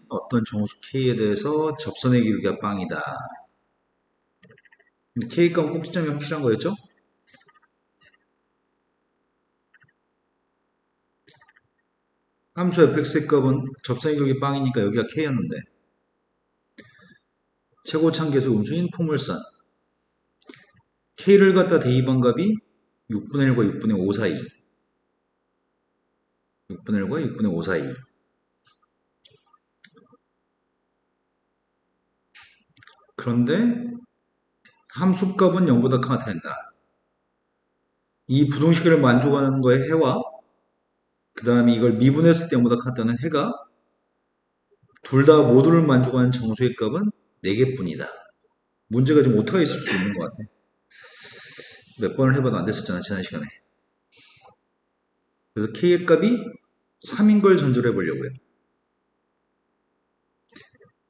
어떤 정수 K에 대해서 접선의 기울기가 빵이다. K 값 꼭지점이 확실한 거였죠? 함수 fx의 값은 접선의 기울기 빵이니까 여기가 K였는데 최고차계수 음수인 포물선 K를 갖다 대입한 값이 6분의 1과 6분의 5 사이 6분의 1과 6분의 5 사이 그런데 함수값은 0보다 크거나 같다. 이 부등식을 만족하는 거의 해와 그 다음에 이걸 미분했을 때 0보다 같다는 해가 둘 다 모두를 만족하는 정수의 값은 4개뿐이다. 문제가 좀 오타가 있을 수 있는 것 같아. 몇 번을 해봐도 안 됐었잖아 지난 시간에. 그래서 K의 값이 3인 걸 전제로 해보려고요.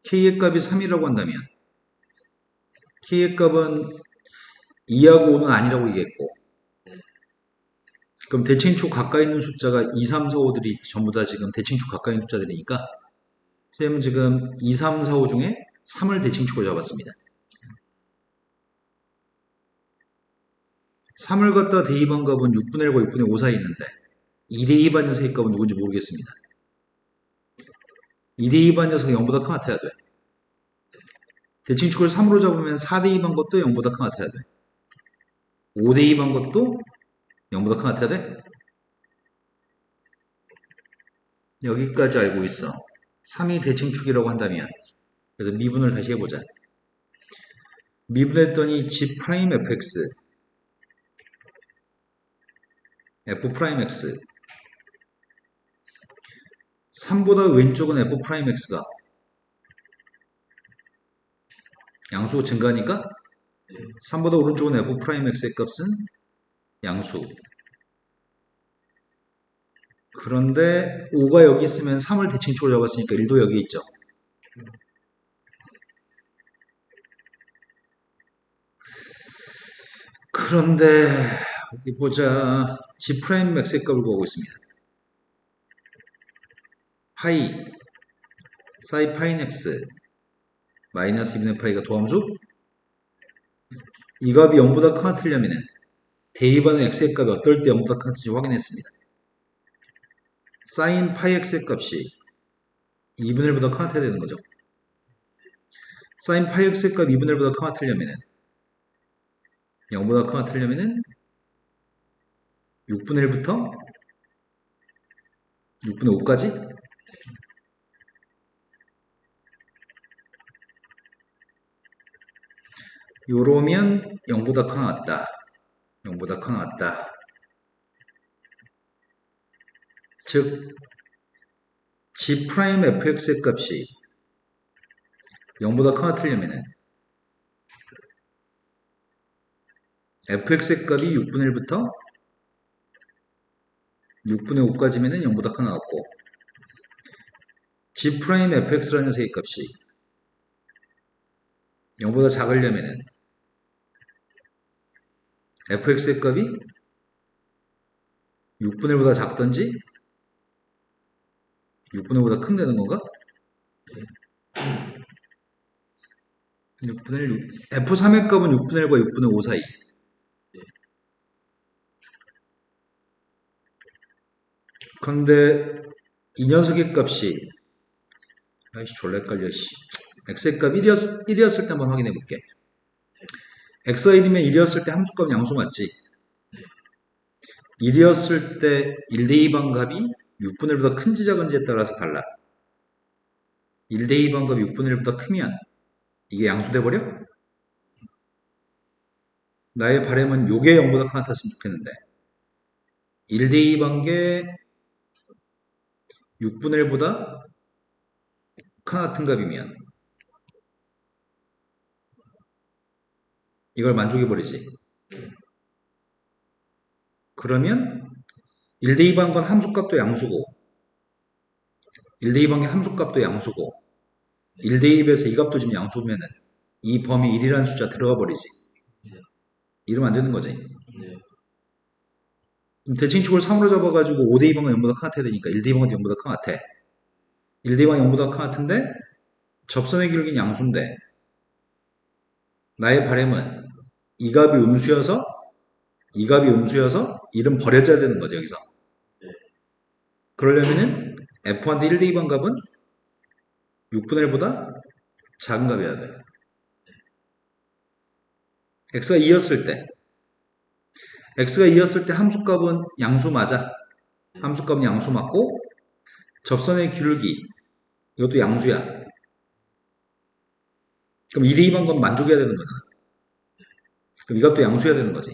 K의 값이 3이라고 한다면 K의 값은 2하고 5는 아니라고 얘기했고 그럼 대칭축 가까이 있는 숫자가 2, 3, 4, 5들이 전부 다 지금 대칭축 가까이 있는 숫자들이니까 쌤은 지금 2, 3, 4, 5 중에 3을 대칭축으로 잡았습니다. 3을 갖다 대입한 값은 6분의 1과 6분의 5 사이에 있는데 2대입한 녀석의 값은 누군지 모르겠습니다. 2대입한 녀석이 0보다 큰 것 같아야 돼. 대칭축을 3으로 잡으면 4대입한 것도 0보다 큰 것 같아야 돼. 5대입한 것도 0보다 큰 것 같아야 돼. 여기까지 알고 있어. 3이 대칭축이라고 한다면 그래서 미분을 다시 해보자. 미분했더니 G'fx F'x 3보다 왼쪽은 F'x가 양수 증가니까 3보다 오른쪽은 F'x의 값은 양수. 그런데 5가 여기 있으면 3을 대칭축으로 잡았으니까 1도 여기 있죠. 그런데 어디 보자. G'x의 값을 구하고 있습니다. 파이 사이 파인 x 마이너스 2분의 파이가 도함수 이 값이 0보다 크나 틀려면 대입하는 x의 값이 어떨 때 0보다 크는지 확인했습니다. 사인 파이 x의 값이 2분의 1보다 크나 틀려야 되는 거죠. 사인 파이 x의 값 2분의 1보다 크나 틀려면 0보다 크나 틀려면 6분의 1부터 6분의 5까지 요러면 0보다 크나 같다. 0보다 크나 같다. 즉 G'fx의 값이 0보다 크나 틀려면 fx의 값이 6분의 1부터 6분의 5까지면 0보다 크나 같고 G'fx라는 녀석의 값이 0보다 작으려면 fx의 값이 6분의 1보다 작던지 6분의 5보다 크면 되는 건가? 6분의 1, f3의 값은 6분의 1과 6분의 5 사이 그런데 이 녀석의 값이 아이씨 졸라 헷갈려 x의 값 1이었을 때 한번 확인해 볼게 x가 1이면 1이었을 때 함수값 양수 맞지? 1이었을 때 1대2번 값이 6분의 1보다 큰지 작은지에 따라서 달라 1대2번 값이 6분의 1보다 크면 이게 양수돼 버려? 나의 바람은 요게 0보다 큰 것 같았으면 좋겠는데 1대2번 게 6분의 1보다 같은 값이면 이걸 만족해버리지. 그러면 1대2번 건 함수값도 양수고 1대2번 게 함수값도 양수고 1대2에서 이 값도 지금 양수면은 이 범위 1이라는 숫자 들어가 버리지. 이러면 안 되는 거지. 대칭축을 3으로 잡아가지고 5대2번가 0보다 큰 것 같아야 되니까 1대2번가 0보다 큰 것 같아. 1대방 0보다 같은데 접선의 기울기는 양수인데 나의 바램은 이 값이 음수여서 이 값이 음수여서 1은 버려져야 되는 거죠 여기서. 그러려면은 F1대 1대2번 값은 6분의 1보다 작은 값이어야 돼. x가 2였을 때 x가 2였을 때 함수값은 양수 맞아. 함수값은 양수 맞고 접선의 기울기 이것도 양수야. 그럼 1대2번 값 만족해야 되는 거잖아. 그럼 이 값도 양수해야 되는 거지.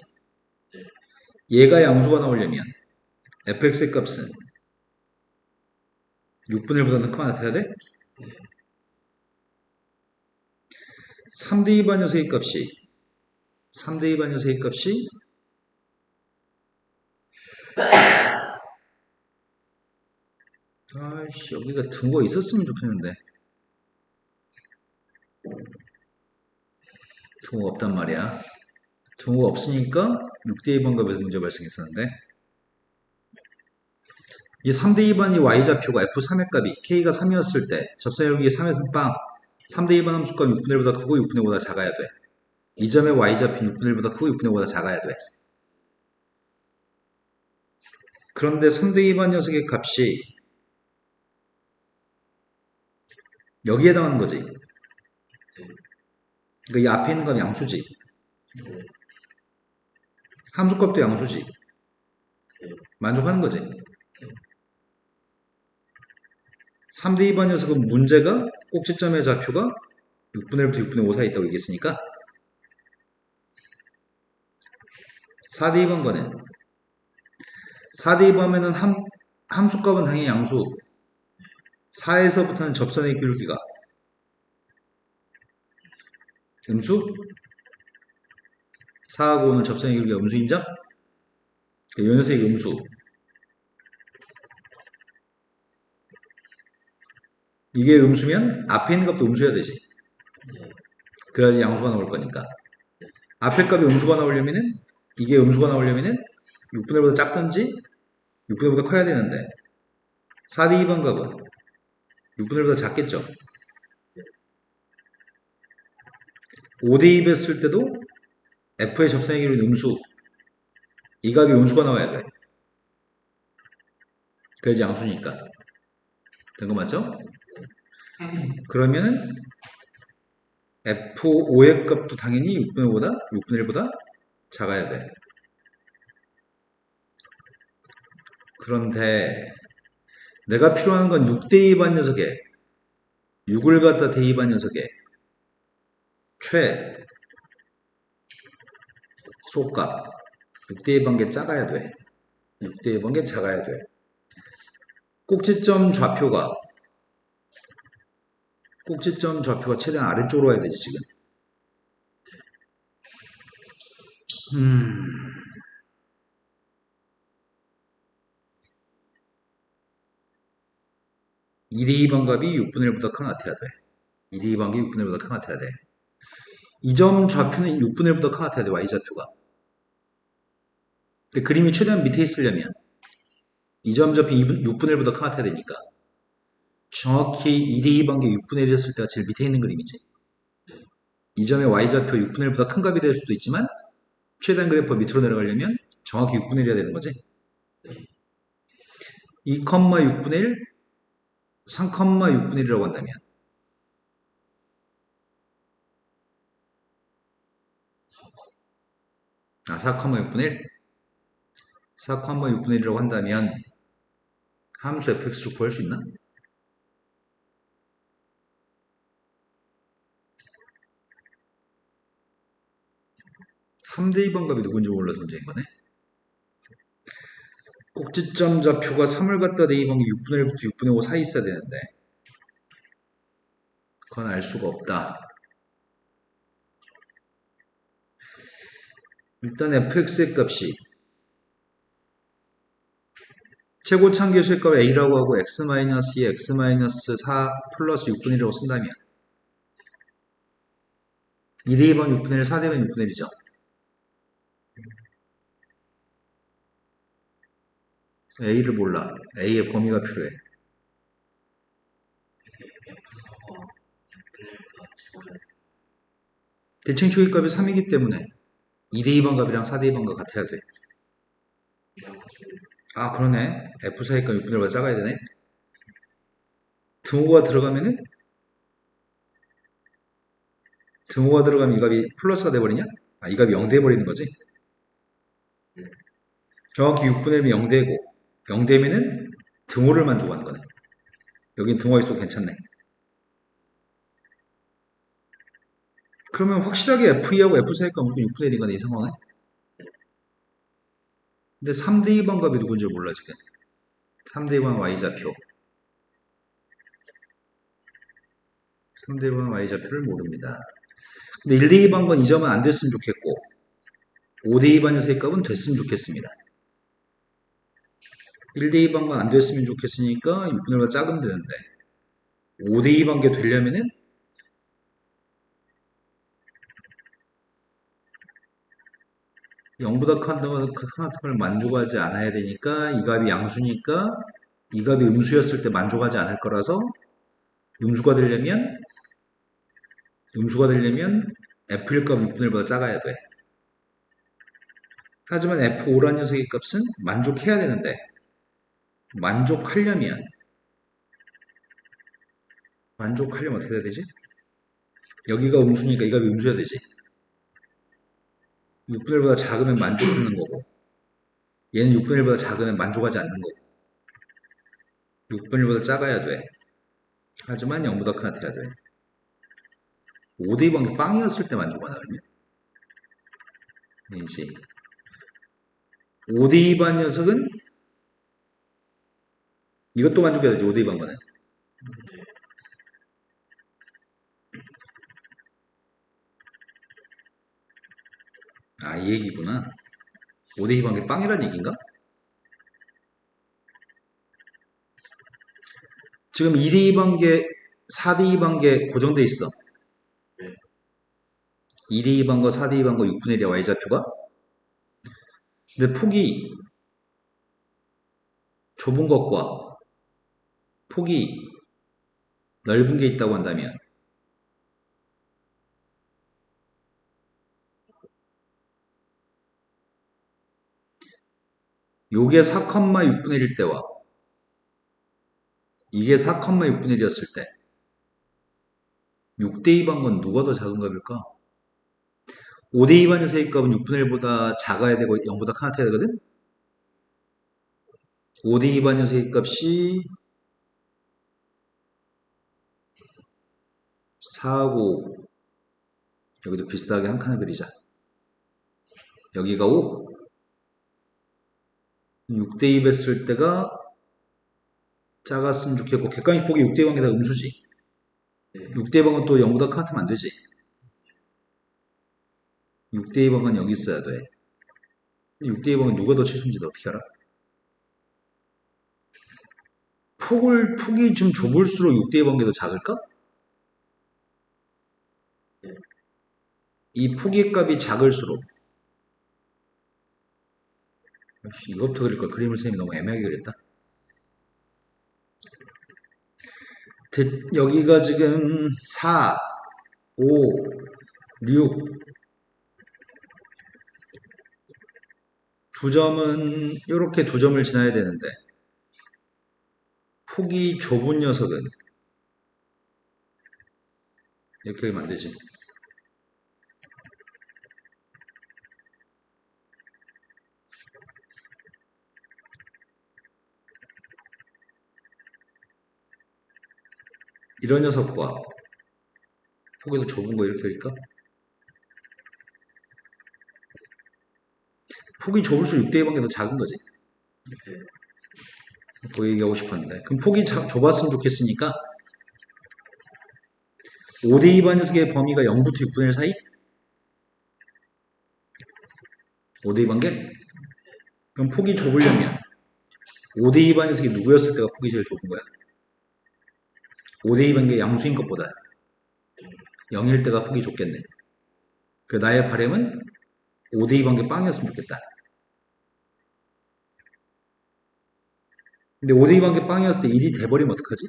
얘가 양수가 나오려면 fx의 값은 6분의 1보다는 크거나 같아야 돼? 3대2반 녀석의 값이 3대2반 녀석의 값이 아이씨 여기가 등호가 있었으면 좋겠는데 등호가 없단 말이야. 등호가 없으니까 6대2반 값에서 문제 발생했었는데 이 3대2반이 y좌표가 f3의 값이 k가 3이었을 때 접선의 기울기 3에서 빵 3대2반 함수값 6분의 1보다 크고 6분의 1보다 작아야 돼. 이 점의 y좌표 6분의 1보다 크고 6분의 1보다 작아야 돼. 그런데 3대2반 녀석의 값이 여기에 해당하는 거지. 그러니까 이 앞에 있는 건 양수지. 함수값도 양수지. 만족하는 거지. 3대2반 녀석은 문제가 꼭지점의 좌표가 6분의 1부터 6분의 5 사이에 있다고 얘기했으니까 4대2번 거는 4대2번에는 함수값은 당연히 양수 4에서부터는 접선의 기울기가 음수 4하고 오는 접선의 기울기가 음수 인정? 이 녀석이 음수 이게 음수면 앞에 있는 값도 음수여야 되지. 그래야지 양수가 나올 거니까. 앞에 값이 음수가 나오려면은 이게 음수가 나오려면은 6분의 1보다 작든지 6분의 1보다 커야 되는데 4대2번 값은 6분의 1보다 작겠죠. 5대2 했을 때도 f의 접선의 기울기는 음수 이 값이 음수가 나와야 돼. 그래야지 양수니까. 된 거 맞죠? 그러면은 F5의 값도 당연히 6분의 1보다 작아야 돼. 그런데 내가 필요한 건 6대2반 녀석에 6을 갖다 대입한 녀석에 최소값 6대2반 게 작아야 돼. 6대2반 게 작아야 돼. 꼭지점 좌표가 최대한 아래쪽으로 와야 되지 지금. 2대2반 값이 6분의 1보다 큰 같아야 돼. 2대2반 값이 6분의 1보다 큰 같아야 돼. 이 점 좌표는 6분의 1보다 큰 같아야 돼. y좌표가. 근데 그림이 최대한 밑에 있으려면 이 점 좌표 6분의 1보다 큰 같아야 되니까 정확히 2대2반 게 6분의 1이었을 때가 제일 밑에 있는 그림이지. 이 점의 y좌표 6분의 1보다 큰 값이 될 수도 있지만 최대한 그래프 밑으로 내려가려면 정확히 6분의 1이어야 되는 거지. 2,6분의 1, 3,6분의 1이라고 한다면 4,6분의 1? 4,6분의 1이라고 한다면 함수 fx를 구할 수 있나? 3대2번 값이 누군지 몰라서 문제인 거네. 꼭지점 좌표가 3을 갖다 대입한 게 6분의 1부터 6분의 5 사이 있어야 되는데 그건 알 수가 없다. 일단 fx의 값이 최고차계수의 값 a라고 하고 x-2, x-4 플러스 6분의 1이라고 쓴다면 2대입은 6분의 1, 4대입은 6분의 1이죠. a를 몰라. a의 범위가 필요해. F서가 F분의보다 적어야 대칭 초기값이 3이기 때문에 2대2 반값이랑 4대2 반값 같아야 돼. 이라고 하시면 아, 그러네. F 사이값 6분의 1보다 작아야 되네. 등호가 들어가면은 등호가 들어가면 이 값이 플러스가 돼버리냐? 아, 이 값이 0 돼버리는 거지. 정확히 6분의 1이면 0 되고 0 되면은 등호를 만족하는 거네. 여긴 등호가 있어도 괜찮네. 그러면 확실하게 F2하고 F 사이값 무조건 6분의 1인 거네, 이 상황은. 근데 3대2 반값이 누군지 몰라, 지금. 3대2 반 Y좌표. 3대2 반 Y좌표를 모릅니다. 근데 1대2 반건 이 점은 안 됐으면 좋겠고 5대2 반의 세값은 됐으면 좋겠습니다. 1대2 반건 안 됐으면 좋겠으니까 6분의 1보다 작으면 되는데 5대2 반게 되려면은 0보다 큰 걸 만족하지 않아야 되니까 이 값이 양수니까 이 값이 음수였을 때 만족하지 않을 거라서 음수가 되려면 F1 값 6분의 1보다 작아야 돼. 하지만 F5라는 녀석의 값은 만족해야 되는데 만족하려면 어떻게 해야 되지? 여기가 음수니까 이 값이 음수여야 되지. 6분의 1보다 작으면 만족하는 거고 얘는 6분의 1보다 작으면 만족하지 않는 거고 6분의 1보다 작아야 돼. 하지만 0보다 큰 같아야 돼. 5대2 관계 빵이었을 때 만족하나 그러면? 이지. 5대2 반 녀석은 이것도 만족해야 되지. 5대2 반과는. 아, 이 얘기구나. 5대2 관계 빵이란 얘기인가? 지금 2대2 관계, 4대2 관계 고정돼 있어. 2대2 반과 4대2 반과 6분의 1이야, y좌표가. 근데 폭이 좁은 것과 폭이 넓은 게 있다고 한다면 요게 4,6분의 1일 때와 이게 4,6분의 1이었을 때 6대2 반건 누가 더 작은 값일까? 5대2 반의 세입값은 6분의 1보다 작아야 되고 0보다 큰 같아야 되거든? 5대2 반의 세입값이 4하고 여기도 비슷하게 한 칸을 그리자. 여기가 5, 6대2 뵀을 때가 작았으면 좋겠고 객관식 폭이 6대2 관계다 음수지. 6대2 방은 또 0보다 큰 같으면 안 되지. 6대2 방은 여기 있어야 돼. 6대2 방은 누가 더 최소인지 어떻게 알아? 폭이 좀 좁을수록 6대2 관계도 작을까? 이 폭의 값이 작을수록 이것부터 그릴 걸 그림을 쌤이 너무 애매하게 그렸다. 여기가 지금 4, 5, 6 두 점은 이렇게 두 점을 지나야 되는데 폭이 좁은 녀석은 이렇게 하면 안 되지. 이런 녀석과 폭이 더 좁은 거 이렇게 그릴까? 폭이 좁을수록 6대2 관계가 더 작은 거지. 그 얘기하고 싶었는데. 그럼 폭이 좁았으면 좋겠으니까 5대2 반 녀석의 범위가 0부터 6분의 1 사이? 5대2 관계? 그럼 폭이 좁으려면 5대2 반 녀석이 누구였을 때가 폭이 제일 좁은 거야? 5대2 관계 양수인 것보다 0일 때가 폭이 좁겠네. 그 나의 바램은 5대2 관계 빵이었으면 좋겠다. 근데 5대2 관계 빵이었을 때 1이 돼버리면 어떡하지?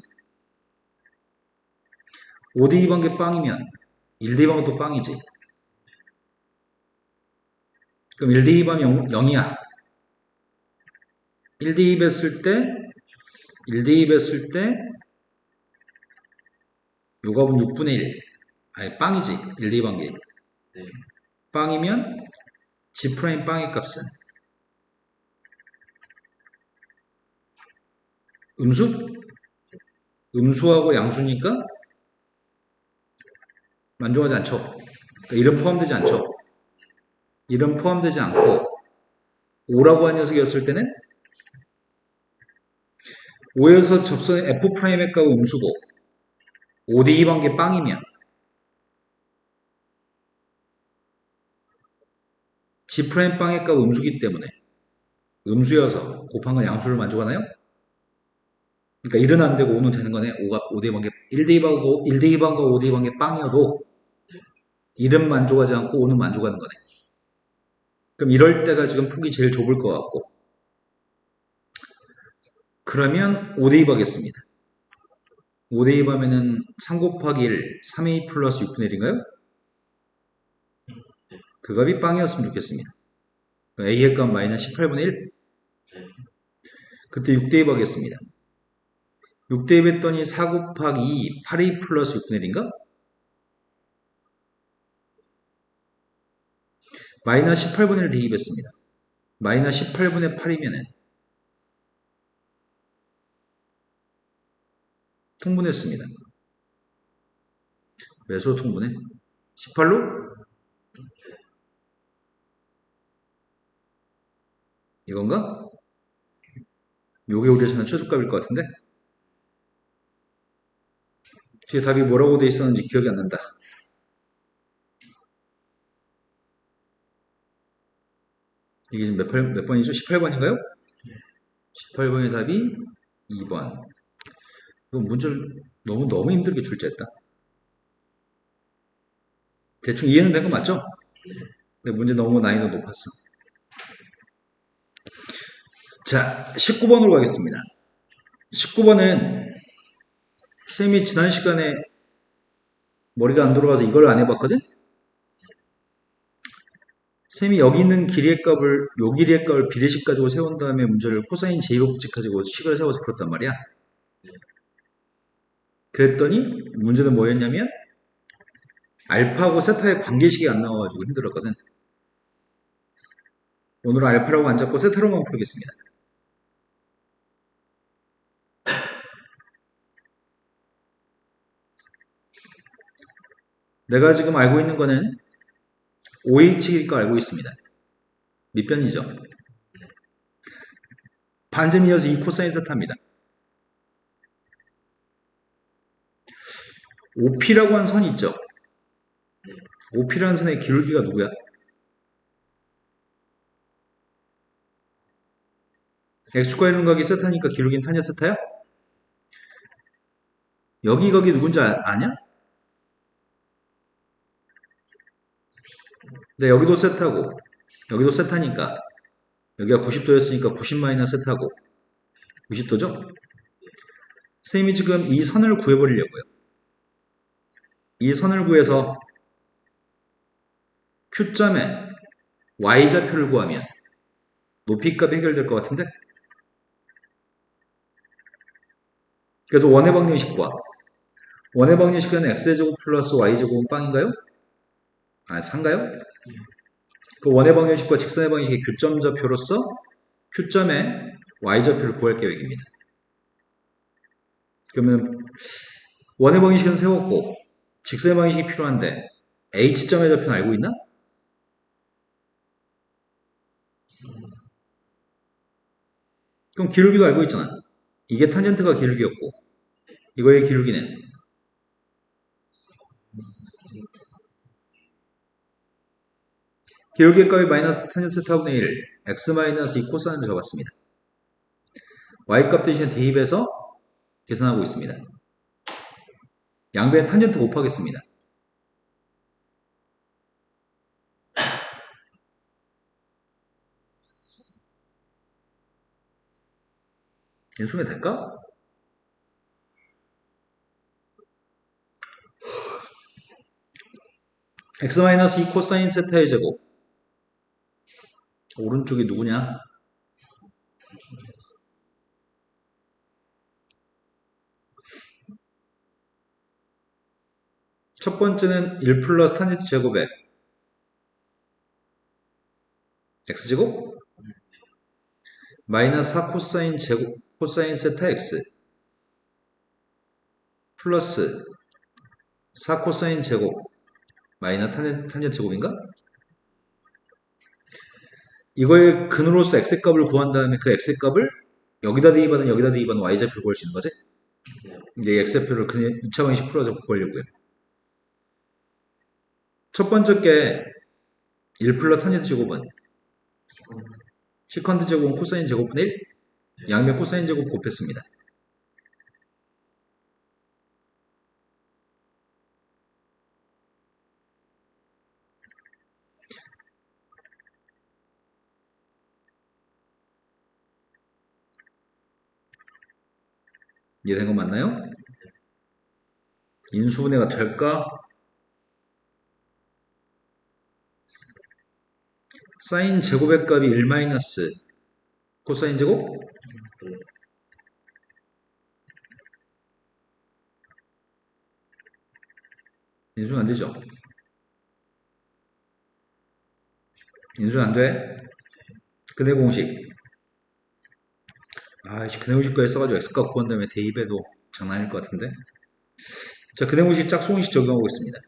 5 대입한 게 빵이면 1 대입한 것도 빵이지. 그럼 1 대입하면 0이야. 1 대입했을 때, 1 대입했을 때, 요 값은 6분의 1. 아니, 빵이지. 1 대입한 게. 네. 빵이면 G' 빵의 값은 음수? 음수하고 양수니까 만족하지 않죠. 그러니까 이름 포함되지 않죠. 이름 포함되지 않고 5라고 한 녀석이었을 때는 5에서 접선의 F'의 값은 음수고 5 대입한 게 빵이면 G' 빵의 값은 음수기 때문에 음수여서 곱한 건 양수를 만족하나요? 그러니까 1은 안 되고 5는 되는 거네. 5가 5 대입한 게 1 대입하고 1 대입한 거 5 대입한 게 빵이어도 1은 만족하지 않고 5는 만족하는 거네. 그럼 이럴 때가 지금 폭이 제일 좁을 것 같고 그러면 5 대입하겠습니다. 5 대입하면은 3 곱하기 1, 3a 플러스 6분의 1인가요? 그 값이 빵이었으면 좋겠습니다. a의 값 마이너스 18분의 1. 그때 6 대입하겠습니다. 6 대입했더니 4 곱하기 2, 8a 플러스 6분의 1인가? 마이너스 18분의 1 대입했습니다. 마이너스 18분의 8이면은 통분했습니다. 몇으로 통분해? 18로? 이건가? 요게 우리가 찾는 최소값일 것 같은데? 뒤에 답이 뭐라고 돼 있었는지 기억이 안 난다. 이게 지금 몇 번이죠? 18번인가요? 18번의 답이 2번. 이거 문제를 너무 힘들게 출제했다. 대충 이해는 된 거 맞죠? 근데 문제 너무 난이도 높았어. 자, 19번으로 가겠습니다. 19번은 선생님이 지난 시간에 머리가 안 돌아가서 이걸 안 해봤거든? 선생님이 여기 있는 길이의 값을 요 길이의 값을 비례식 가지고 세운 다음에 문제를 코사인 제곱식 가지고 식을 세워서 풀었단 말이야. 그랬더니 문제는 뭐였냐면 알파하고 세타의 관계식이 안 나와가지고 힘들었거든. 오늘은 알파라고 안 잡고 세타로만 풀겠습니다. 내가 지금 알고 있는 거는 OH일 거 알고 있습니다. 밑변이죠. 반점이어서 2 코사인 세타입니다. OP라고 하는 선이 있죠. OP라는 선의 기울기가 누구야? X축과 이름각이 세타니까 기울기는 탄젠 세타야? 여기 거기 누군지 아냐? 근데 여기도 세타고 여기도 세타니까 여기가 90도였으니까 90 마이너스 세타고 90도죠? 선생님이 지금 이 선을 구해버리려고요. 이 선을 구해서 Q점에 Y좌표를 구하면 높이값 해결될 것 같은데? 그래서 원의 방정식과 원의 방정식은 X제곱 플러스 Y제곱은 빵인가요? 아, 산가요? 그 원의 방정식과 직선의 방정식의 교점 좌표로서 Q점에 Y좌표를 구할 계획입니다. 그러면 원의 방정식은 세웠고 직선의 방정식이 필요한데 H점의 좌표는 알고 있나? 그럼 기울기도 알고 있잖아. 이게 탄젠트가 기울기였고 이거의 기울기는 기울기의 값이 마이너스 탄젠트 세타분의 1 x 마이너스 2 코사인을 잡았습니다. y값 대신에 대입해서 계산하고 있습니다. 양변에 탄젠트 곱하겠습니다. 연속이 될까? x-2 코사인 세타의 제곱. 오른쪽이 누구냐? 첫 번째는 1 플러스 탄젠트 제곱에 x제곱 마이너스 4 코사인 제곱 코사인 세타 x 플러스 4 코사인 제곱 마이너스 탄젠트 제곱인가? 이거의 근으로서 x값을 구한 다음에 그 x값을 여기다 대입하든 여기다 대입하든 y좌표를 구할 수 있는 거지? 이제 x좌표를 그냥 2차 방식 풀어서 구하려고요. 첫 번째 게 1 플러스 탄젠트 제곱은 시컨트 제곱은 코사인 제곱분의 1 양면 코사인 제곱 곱했습니다. 이해된 거 맞나요? 인수분해가 될까? 사인 제곱의 값이 1 마이너스 코사인 제곱? 인수는 안 되죠? 인수는 안 돼? 근해 공식. 근해 공식까지 써가지고 x값 구한 다음에 대입해도 장난 아닐 것 같은데? 자, 근해 공식 짝수공식 적용하고 있습니다.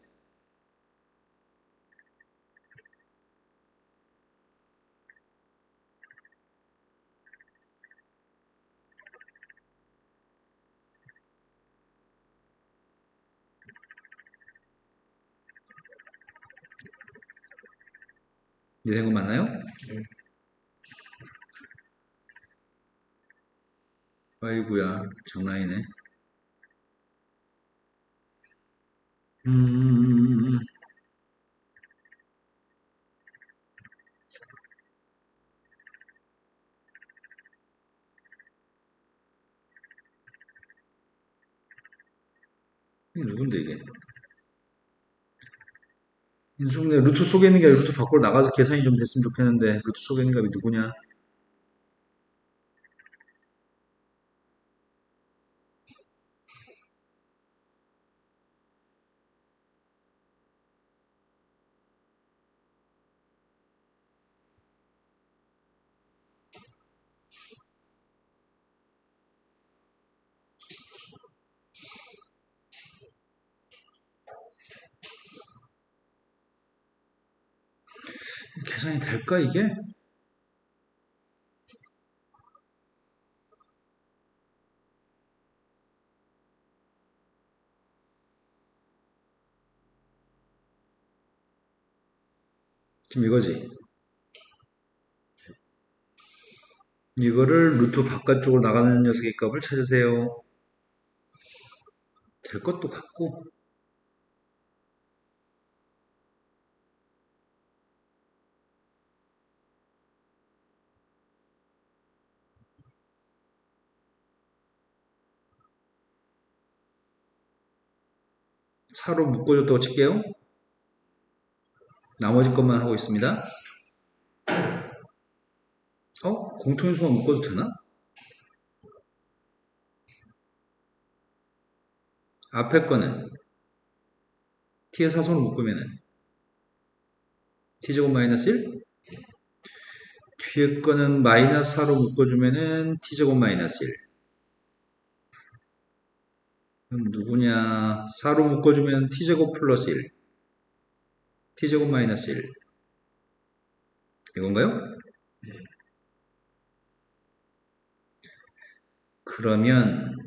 이해된 거 맞나요? 아이고야, 장난 아니네. 음, 이게 누군데 이게? 인수분해 루트 속에 있는 게 아니라 루트 밖으로 나가서 계산이 좀 됐으면 좋겠는데 루트 속에 있는 값이 누구냐? 계산이 될까 이게? 지금 이거지. 이거를 루트 바깥쪽으로 나가는 녀석의 값을 찾으세요. 될 것도 같고. 사로 묶어줬다고 칠게요. 나머지 것만 하고 있습니다. 공통인수만 묶어도 되나? 앞에 거는 t의 사선으로 묶으면은 t제곱 마이너스 1? 뒤에 거는 마이너스 4로 묶어주면은 t제곱 마이너스 1. 그럼 누구냐? 4로 묶어주면 t제곱 플러스 1. t제곱 마이너스 1. 이건가요? 그러면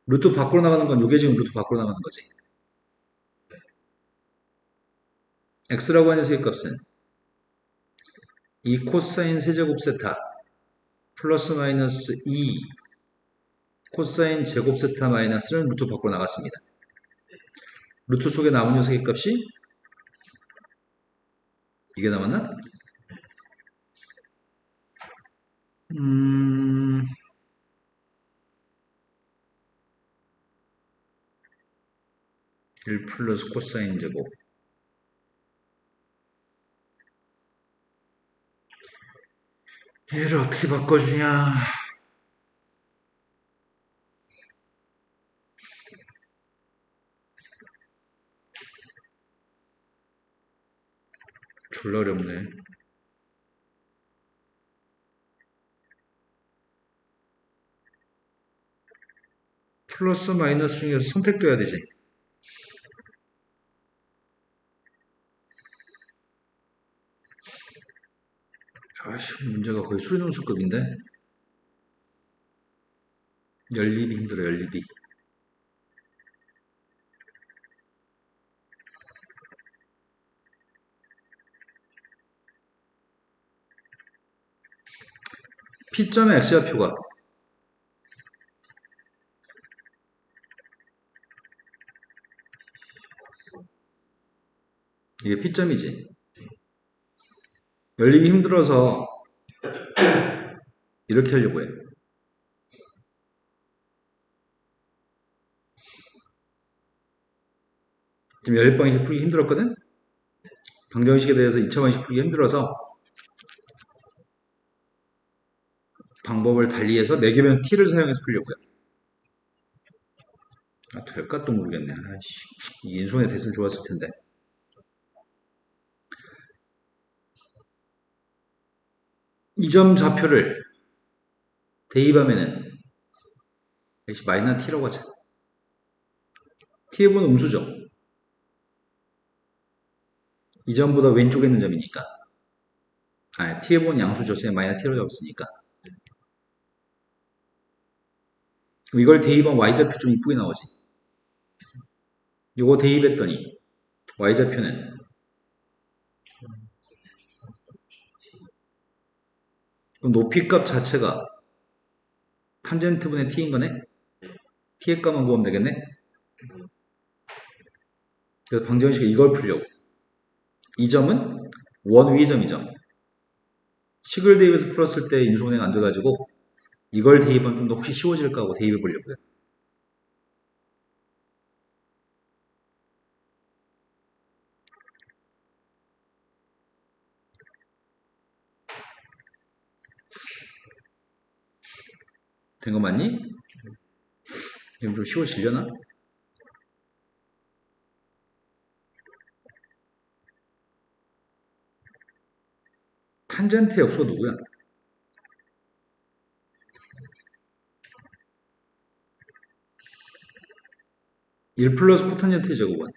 루트 밖으로 나가는 건 이게 지금 루트 밖으로 나가는 거지. x라고 하는 녀석의 값은 2 코사인 세제곱 세타 플러스 마이너스 2 코사인 제곱 세타 마이너스는 루트 밖으로 나갔습니다. 루트 속에 남은 녀석의 값이 이게 남았나? 1 플러스 코사인 제곱 얘를 어떻게 바꿔주냐. 졸라 어렵네. 플러스 마이너스 중에서 선택도 해야 되지. 아씨, 문제가 거의 수리논술급인데? 연립이 힘들어, 연립이. P점의 X좌표가 이게 P점이지. 연립이 힘들어서 이렇게 하려고 해. 지금 연립방식 풀기 힘들었거든? 방정식에 대해서 2차 방식 풀기 힘들어서 방법을 달리해서 매개변 T를 사용해서 풀려고요. 아, 될까 또 모르겠네. 아이씨, 이 인수분해 됐으면 좋았을 텐데. 이 점 좌표를 대입하면은 역시 마이너스 T라고 하자. T의 번 음수죠. 이 점보다 왼쪽에 있는 점이니까. 아, T의 번 양수죠. 제가 마이너스 T로 잡았으니까. 그럼 이걸 대입하면 Y좌표 좀 이쁘게 나오지. 이거 대입했더니 Y좌표는 그럼 높이값 자체가 탄젠트분의 T인 거네? T의 값만 구하면 되겠네? 그래서 방정식이 이걸 풀려고. 이 점은 원 위의 점이죠. 식을 대입해서 풀었을 때 인수분해가 안 돼가지고 이걸 대입하면 좀 더 혹시 쉬워질까 하고 대입해 보려고요. 된 거 맞니? 지금 좀 쉬워지려나? 탄젠트 역수가 누구야? 1 플러스 코탄젠트의 제곱은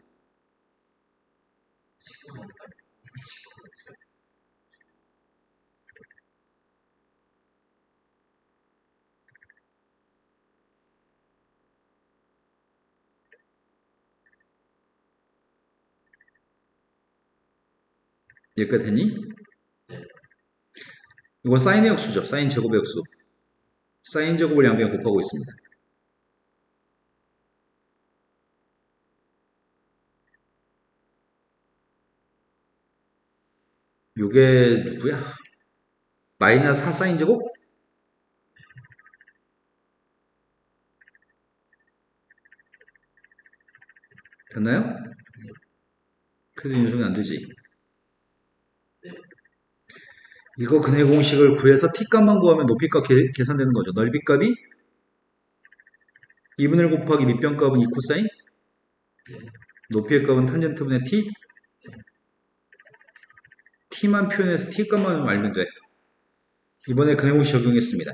여기까지 됐니? 이건 사인의 역수죠. 사인 제곱의 역수. 사인 제곱을 양변에 곱하고 있습니다. 요게 누구야? 마이너스 4 사인 제곱? 됐나요? 그래도 인수는 안 되지. 이거 근해 공식을 구해서 t값만 구하면 높이값 계산되는 거죠. 넓이값이 2분의 1 곱하기 밑변값은 2 코사인, 높이의 값은 탄젠트분의 t, t만 표현해서 t값만 알면 돼. 이번에 근해 공식 적용했습니다.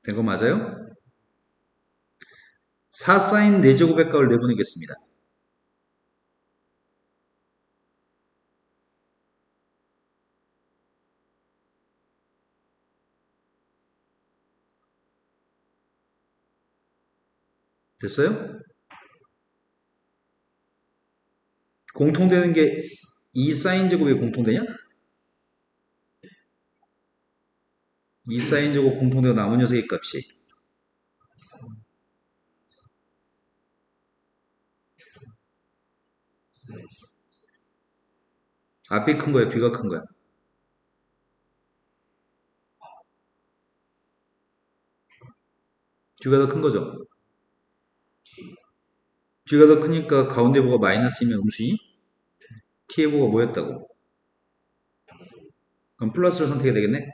된 거 맞아요? 4 사인 4제곱의 값을 내보내겠습니다. 됐어요? 공통되는 게 2 사인 제곱이 공통되냐? 2 사인 제곱 공통되고 남은 녀석의 값이 앞이 큰 거야, 뒤가 큰 거야? 뒤가 더 큰 거죠? 뒤, 뒤가 더 크니까 가운데 부가 마이너스이면 음수이? t의 부가 뭐였다고? 양수, 그럼 플러스를 선택해야 되겠네?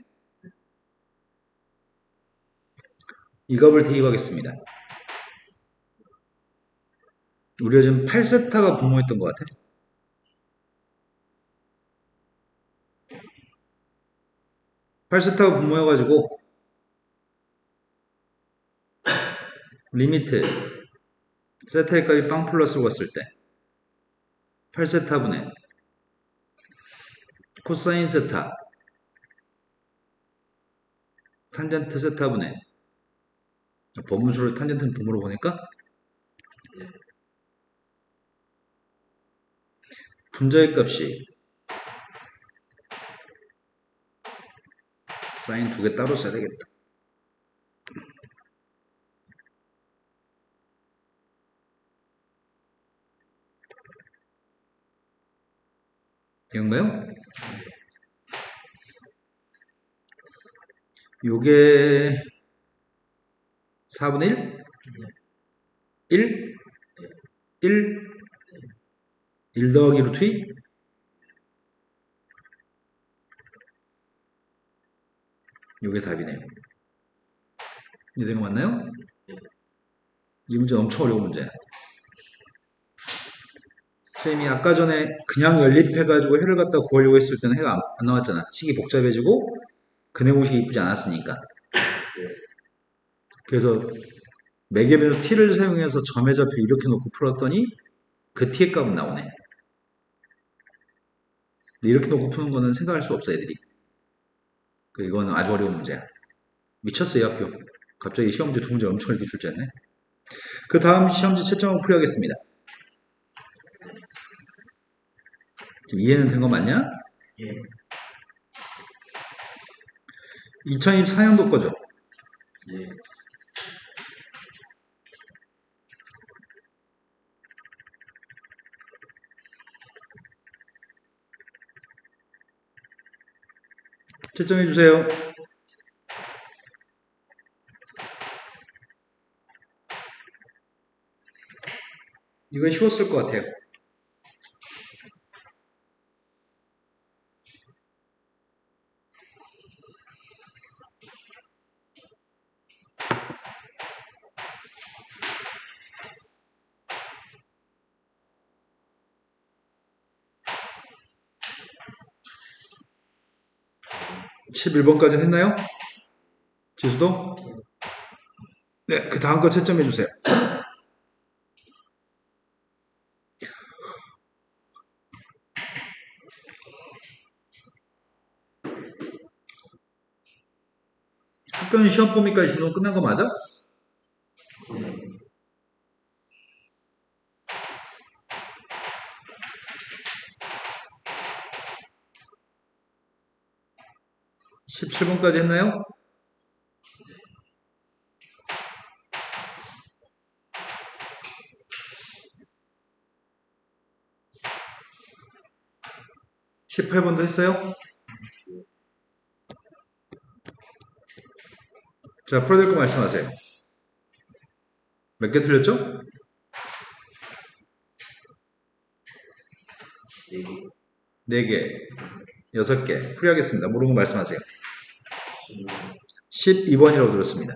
이 값을 대입하겠습니다. 우리가 지금 8세타가 분모했던 것 같아. 8세타가 분모해가지고 리미트 세타의 값이 빵 플러스로 갔을 때 8세타분의 코사인 세타 탄젠트 세타분의 범분수를 탄젠트는 분모로 보니까 네, 분자의 값이 사인 두 개 따로 써야 되겠다. 이건가요? 요게 4분의 1? 1? 1? 1 더하기 루트 2? 요게 답이네요. 이해된 거 맞나요? 이 문제 엄청 어려운 문제야. 선생님이 아까 전에 그냥 연립해가지고 해를 갖다 구하려고 했을 때는 해가 안 나왔잖아. 식이 복잡해지고 근해 공식이 이쁘지 않았으니까. 그래서 매개변수 t를 사용해서 점의 좌표 이렇게 놓고 풀었더니 그 t의 값은 나오네. 근데 이렇게 놓고 푸는 거는 생각할 수 없어, 애들이. 이거는 아주 어려운 문제야. 미쳤어요, 학교. 갑자기 시험지 두 문제 엄청 이렇게 출제했네. 그 다음 시험지 채점을 풀이하겠습니다. 지금 이해는 된 거 맞냐? 예, 2024년도 거죠? 예, 채점해 주세요. 이건 쉬웠을 것 같아요. 네. 11번까지 했나요? 지수도? 네, 그 다음 거 채점해 주세요. 학교는 시험 범위까지 진동 끝난 거 맞아? 네, 17번까지 했나요? 네. 18번도 했어요? 자, 풀어야 될 거 말씀하세요. 몇 개 틀렸죠? 네 개, 4개, 6개. 풀이하겠습니다. 모르는 거 말씀하세요. 16, 12번이라고 들었습니다.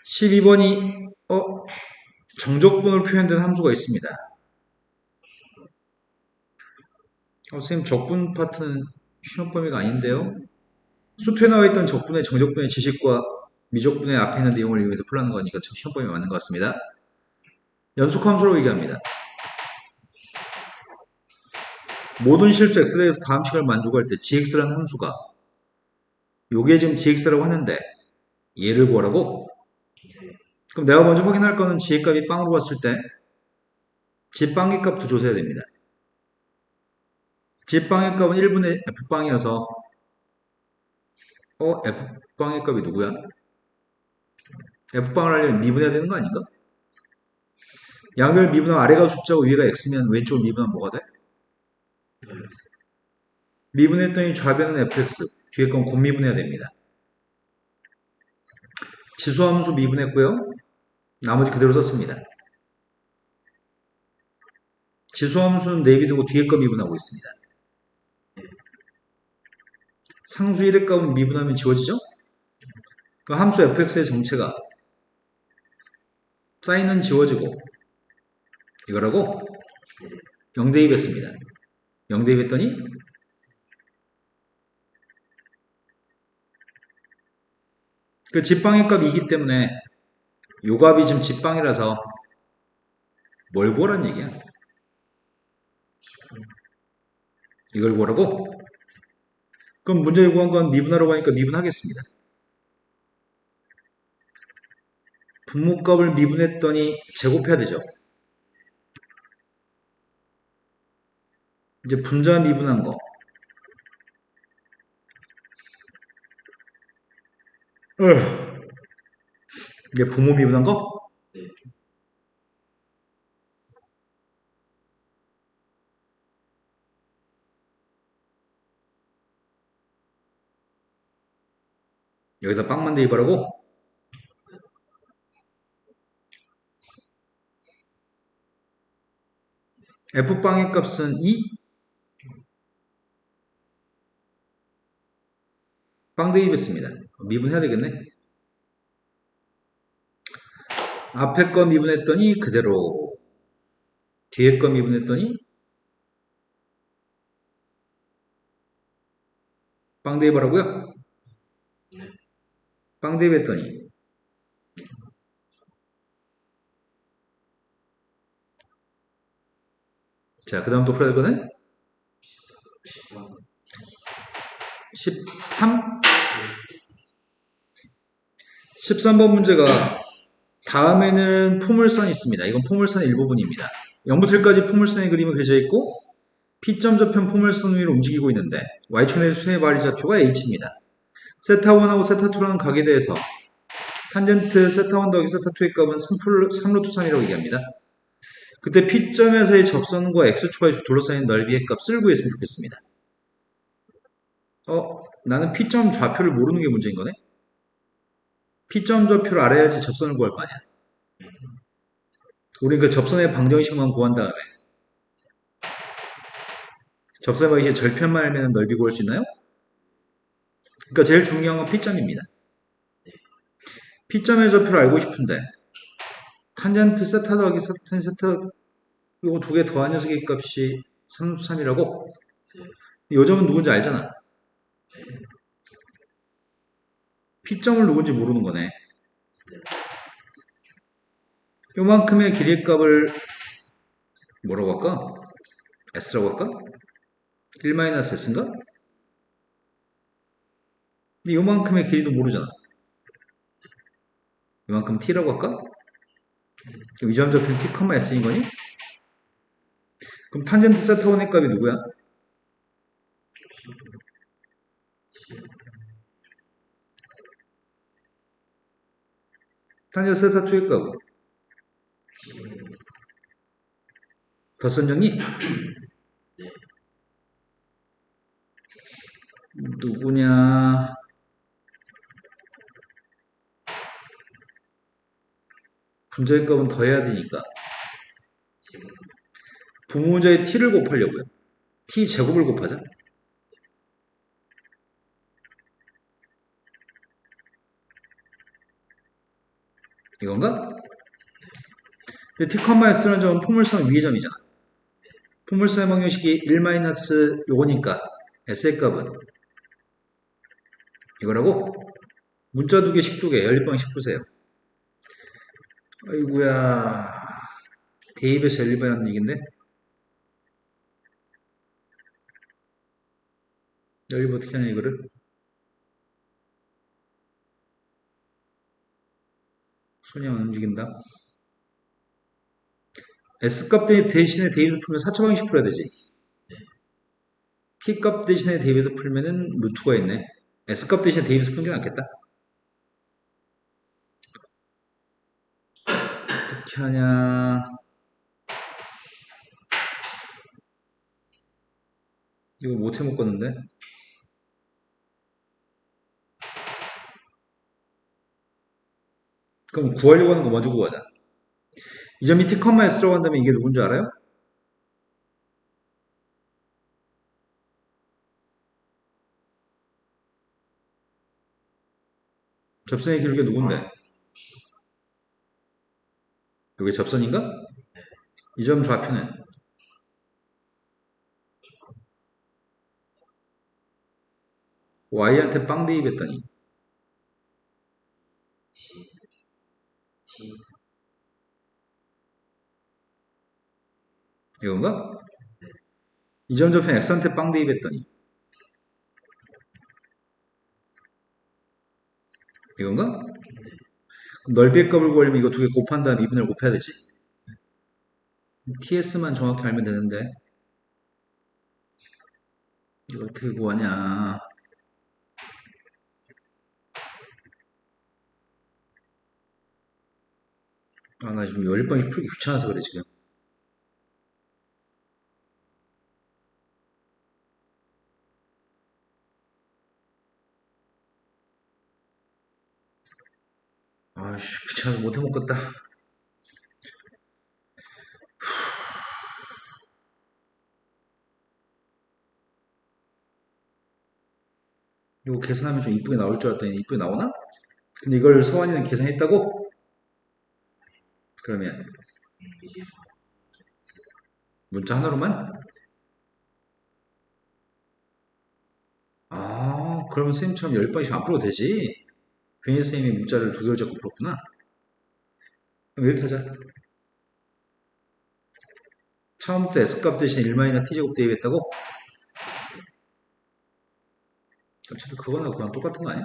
12번이 정적분으로 표현된 함수가 있습니다. 선생님 적분 파트는 시험 범위가 아닌데요. 수트에 나와 있던 적분의 정적분의 지식과 미적분의 앞에 있는 내용을 이용해서 풀라는 거니까 시험 범위 맞는 것 같습니다. 연속 함수라고 얘기합니다. 모든 실수 x에 대해서 다음 식을 만족할 때 gx라는 함수가 요게 지금 gx라고 하는데 얘를 구하라고? 그럼 내가 먼저 확인할 거는 g의 값이 빵으로 갔을 때 g빵의 값도 조사해야 됩니다. g빵의 값은 1분의 f빵이어서 f빵의 값이 누구야? f빵을 하려면 미분해야 되는 거 아닌가? 양변 미분하면 아래가 숫자고 위가 x면 왼쪽을 미분하면 뭐가 돼? 미분했더니 좌변은 fx, 뒤에 건 곱미분해야 됩니다. 지수함수 미분했고요. 나머지 그대로 썼습니다. 지수함수는 내비두고 뒤에 거 미분하고 있습니다. 상수 1의 값은 미분하면 지워지죠? 그 함수 fx의 정체가 사인은 지워지고 이거라고 0 대입했습니다. 0 대입했더니 그 집방의 값이 이기 때문에 요 값이 지금 집방이라서 뭘 구하란 얘기야? 이걸 구하라고? 그럼 문제 구한 건 미분하라고 하니까 미분하겠습니다. 분모값을 미분했더니 제곱해야 되죠. 이제 분자 미분한 거. 이제 부모 미분한 거? 여기다 빵만 대입하라고? f빵의 값은 2? 빵 대입했습니다. 미분해야 되겠네. 앞에 거 미분했더니 그대로, 뒤에 거 미분했더니 빵 대입하라고요? 빵 대입했더니 자, 그 다음 또 풀어야 되거든? 13? 13번 문제가 다음에는 포물선이 있습니다. 이건 포물선의 일부분입니다. 0부터 1까지 포물선의 그림이 그려져 있고 P점 저편 포물선 위로 움직이고 있는데 Y축의 수의 마리좌표가 H입니다. 세타1하고 세타2라는 각에 대해서 탄젠트 세타1 더하기 세타2의 값은 3루트 3이라고 얘기합니다. 그때 P점에서의 접선과 X축과 둘러싸인 넓이의 값을 구했으면 좋겠습니다. 나는 P점 좌표를 모르는 게 문제인 거네? P점 좌표를 알아야지 접선을 구할 거 아니야. 우린 그 접선의 방정식만 구한 다음에 접선의 방정식 절편만 알면 넓이 구할 수 있나요? 그러니까 제일 중요한 건 P점입니다. P점의 좌표를 알고 싶은데 탄젠트 세타 더하기 세타 이거 두 개 더한 녀석의 값이 3이라고? 이 점은 누군지 알잖아. P점을 누군지 모르는 거네. 요만큼의 길이의 값을 뭐라고 할까? S라고 할까? 1-S인가? 근데 요만큼의 길이도 모르잖아. 요만큼 T라고 할까? 그럼 이 점 접힌 T, S인 거니? 그럼 탄젠트 세타1의 값이 누구야? 탄젠트 세타2의 값은? 덧선 정리? 누구냐? 분자의 값은 더해야 되니까 분모자의 t를 곱하려고요. t 제곱을 곱하자. 이건가? t, S라는 점은 포물선 위의 점이잖아. 포물선의 방정식이 1- 요거니까 S의 값은 이거라고? 문자 두 개, 식 두 개, 연립방식 푸세요. 아이구야. 대입에서 연립이라는 얘기인데? 연립 어떻게 하냐, 이거를? 손이 안 움직인다. S값 대신에 대입해서 풀면 4차 방식 풀어야 되지. T값 대신에 대입해서 풀면은 루트가 있네. S값 대신에 대입해서 푸는 게 낫겠다. 어떻게 하냐. 이거 못해 먹겠는데? 그럼 구하려고 하는 거 먼저 구하자. 이 점이 t, s라고 한다면 이게 누군지 알아요? 접선의 기울기가 누군데? 이게 접선인가? 이 점 좌표는 y한테 빵 대입했더니 T, T, 이건가? 이 점 좌표는 x한테 빵 대입했더니 이건가? 그럼 넓이의 값을 구하려면 이거 두 개 곱한 다음에 2분을 곱해야 되지? ts만 정확히 알면 되는데 이거 어떻게 구하냐. 아, 나 지금 10번씩 풀기 귀찮아서 그래, 지금. 아이씨, 귀찮아서 못해 먹겠다. 이거 계산하면 좀 이쁘게 나올 줄 알았더니 이쁘게 나오나? 근데 이걸 서환이는 계산했다고? 그러면 이제 문자 하나로만? 아, 그러면 선생님처럼 10번씩 안 풀어도 되지? 괜히 선생님이 문자를 두 개를 잡고 풀었구나. 그럼 이렇게 하자. 처음부터 S값 대신 1-T제곱 대입했다고? 어차피 그거나 그거랑 똑같은 거 아니야?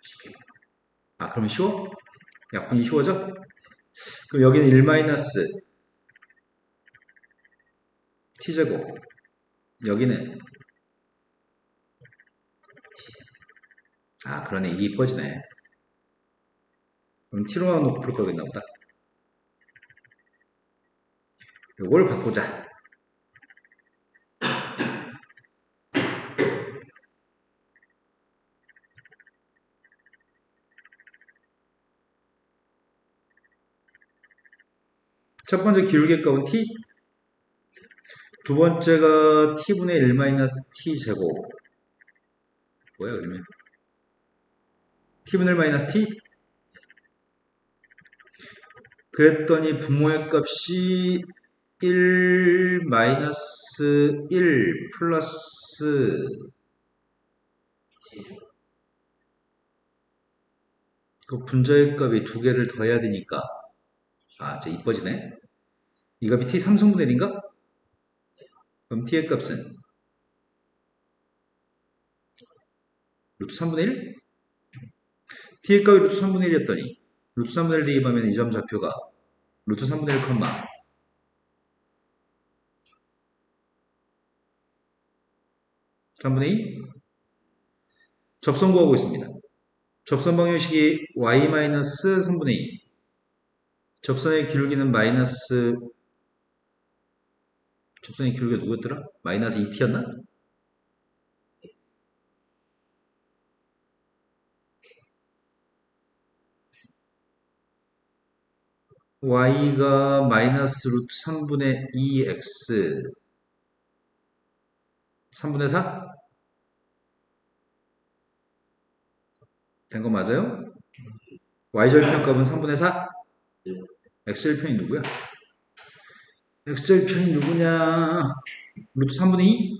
쉽게 아, 그러면 쉬워? 약분이 쉬워져? 그럼 여기는 1-T제곱. 여기는, 아, 그러네. 이게 이뻐지네. 그럼 T로만 놓고 풀 거겠나 보다. 요걸 바꾸자. 첫 번째 기울기 값은 T, 두 번째가 T분의 1-T제곱. 뭐야, 그러면? T분의 1-T? 그랬더니 분모의 값이 1-1 플러스 T, 그 분자의 값이 두 개를 더해야 되니까 아, 진짜 이뻐지네. 이 값이 t 3승분의 1인가? 그럼 t의 값은 루트 3분의 1? t의 값이 루트 3분의 1이었더니 루트 3분의 1 대입하면 이 점 좌표가 루트 3분의 1, 3분의 2? 접선 구하고 있습니다. 접선 방정식이 y-3분의 2. 접선의 기울기는 접선의 기울기가 누구였더라? 마이너스 2t였나? y가 마이너스 루트 3분의 2x 3분의 4? 된 거 맞아요? y절편값은 3분의 4? x절편이 누구야? x절편이 누구냐? 루트 3분의 2?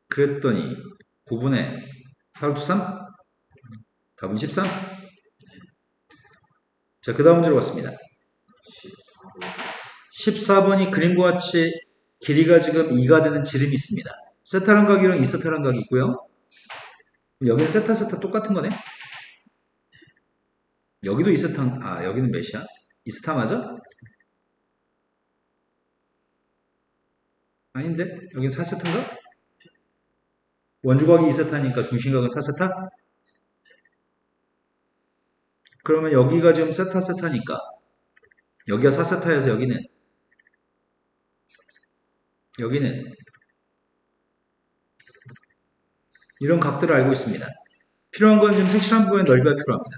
그랬더니 9분의 4루트 3? 답은 13? 자, 그 다음 문제로 갔습니다. 14번이 그림과 같이 길이가 지금 2가 되는 지름이 있습니다. 세타란 각이랑 이세타란 각이 있고요. 여기는 세타 세타 똑같은 거네. 여기도 이세타, 아 여기는 몇이야? 이세타 맞아? 아닌데? 여기는 4세타인가? 원주각이 이세타니까 중심각은 4세타? 그러면 여기가 지금 세타 세타니까 여기가 4세타여서 여기는 여기는 이런 각들을 알고 있습니다. 필요한 건 지금 색칠한 부분의 넓이가 필요합니다.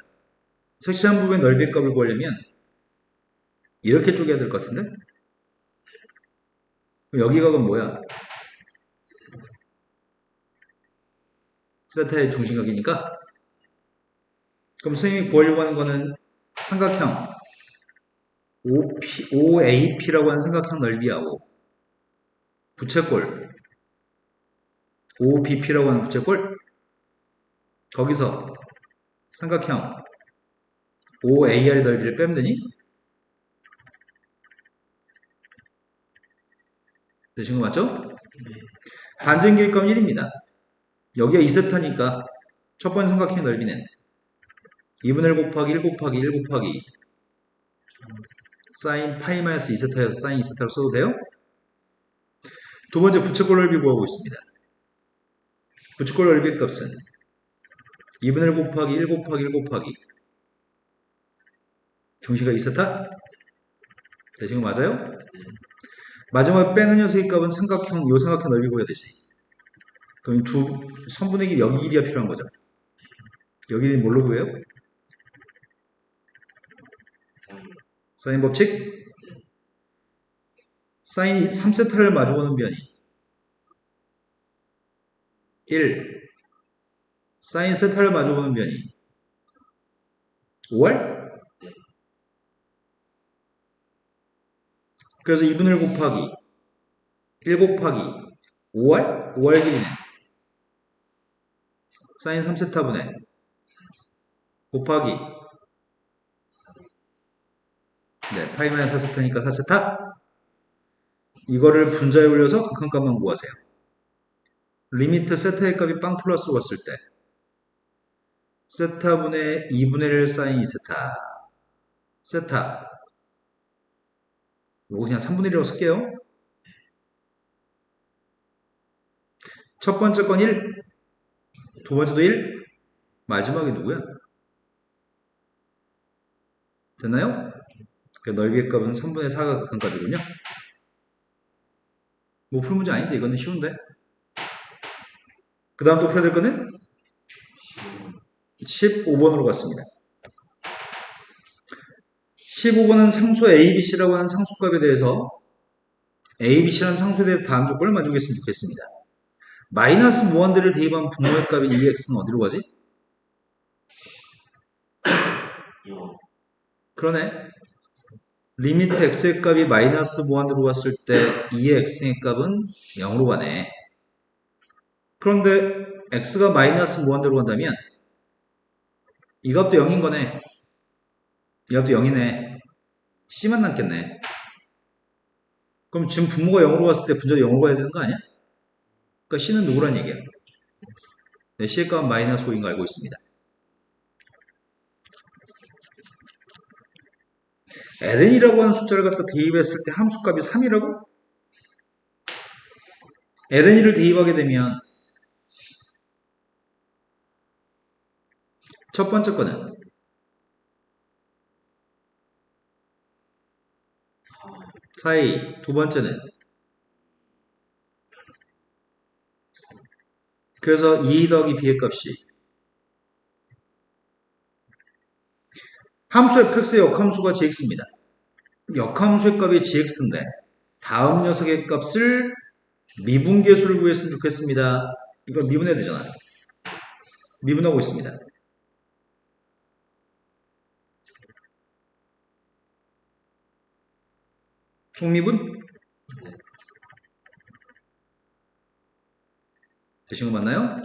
색칠한 부분의 넓이의 값을 구하려면 이렇게 쪼개야 될 것 같은데? 그럼 여기 각은 뭐야? 세타의 중심각이니까. 그럼 선생님이 구하려고 하는 거는 삼각형 OAP라고 하는 삼각형 넓이하고 부채꼴 OBP라고 하는 부채꼴 거기서 삼각형 OAR의 넓이를 빼면 되니? 되신 거 맞죠? 반전기의 값은 1입니다. 여기가 2세타니까 첫 번째 삼각형의 넓이는 2분의 1 곱하기 1 곱하기 1 곱하기 사인 파이 마이너스 2세타여서 사인 2세타로 써도 돼요? 두 번째 부채꼴 넓이 구하고 있습니다. 부채꼴 넓이의 값은 2분의 1 곱하기 1 곱하기 1 곱하기 중시가 2세타? 되신 거 맞아요? 마지막에 빼는 녀석의 값은 삼각형, 요 삼각형 넓이 구해야 되지. 그럼 두 선분의 길이 여기 길이가 필요한 거죠. 여기 길이 뭘로 구해요? 사인 법칙? 사인 3세타를 마주보는 변이 1. 사인 세타를 마주보는 변이 5월? 그래서 2분의 1 곱하기 1 곱하기 5월? 5월 길이는 사인 3세타분의 곱하기 파이 마이너스 4세타니까 4세타? 이거를 분자에 올려서 극한값만 구하세요. 리미트 세타의 값이 빵 플러스로 갔을 때 세타분의 2분의 1 사인 2세타 세타 요거 그냥 3분의 1이라고 쓸게요. 첫 번째 건 1, 두 번째도 1, 마지막이 누구야? 됐나요? 그 넓이의 값은 3분의 4가 극한값이군요. 뭐 풀 문제 아닌데 이거는 쉬운데. 그 다음 또 풀어야 될 거는 15번으로 갔습니다. 15번은 상수 ABC라고 하는 상수값에 대해서 ABC라는 상수에 대해서 다음 조건을 만족했으면 좋겠습니다. 마이너스 무한대를 대입한 분모의 값인 EX는 어디로 가지? 그러네. 리미트 x의 값이 마이너스 무한대로 갔을 때 2의 x의 값은 0으로 가네. 그런데 x가 마이너스 무한대로 간다면 이 값도 0인 거네. 이 값도 0이네. c만 남겠네. 그럼 지금 분모가 0으로 갔을 때 분자도 0으로 가야 되는 거 아니야? 그러니까 c는 누구란 얘기야? 네, c의 값은 마이너스 5인 거 알고 있습니다. ln이라고 하는 숫자를 갖다 대입했을 때 함수값이 3이라고? ln을 대입하게 되면 첫 번째 거는 4a, 두 번째는 그래서 2 더하기 b의 값이 함수 fx의 역함수가 gx입니다. 역함수의 값이 gx인데 다음 녀석의 값을 미분계수를 구했으면 좋겠습니다. 이걸 미분해야 되잖아. 미분하고 있습니다. 총미분? 되신 거 맞나요?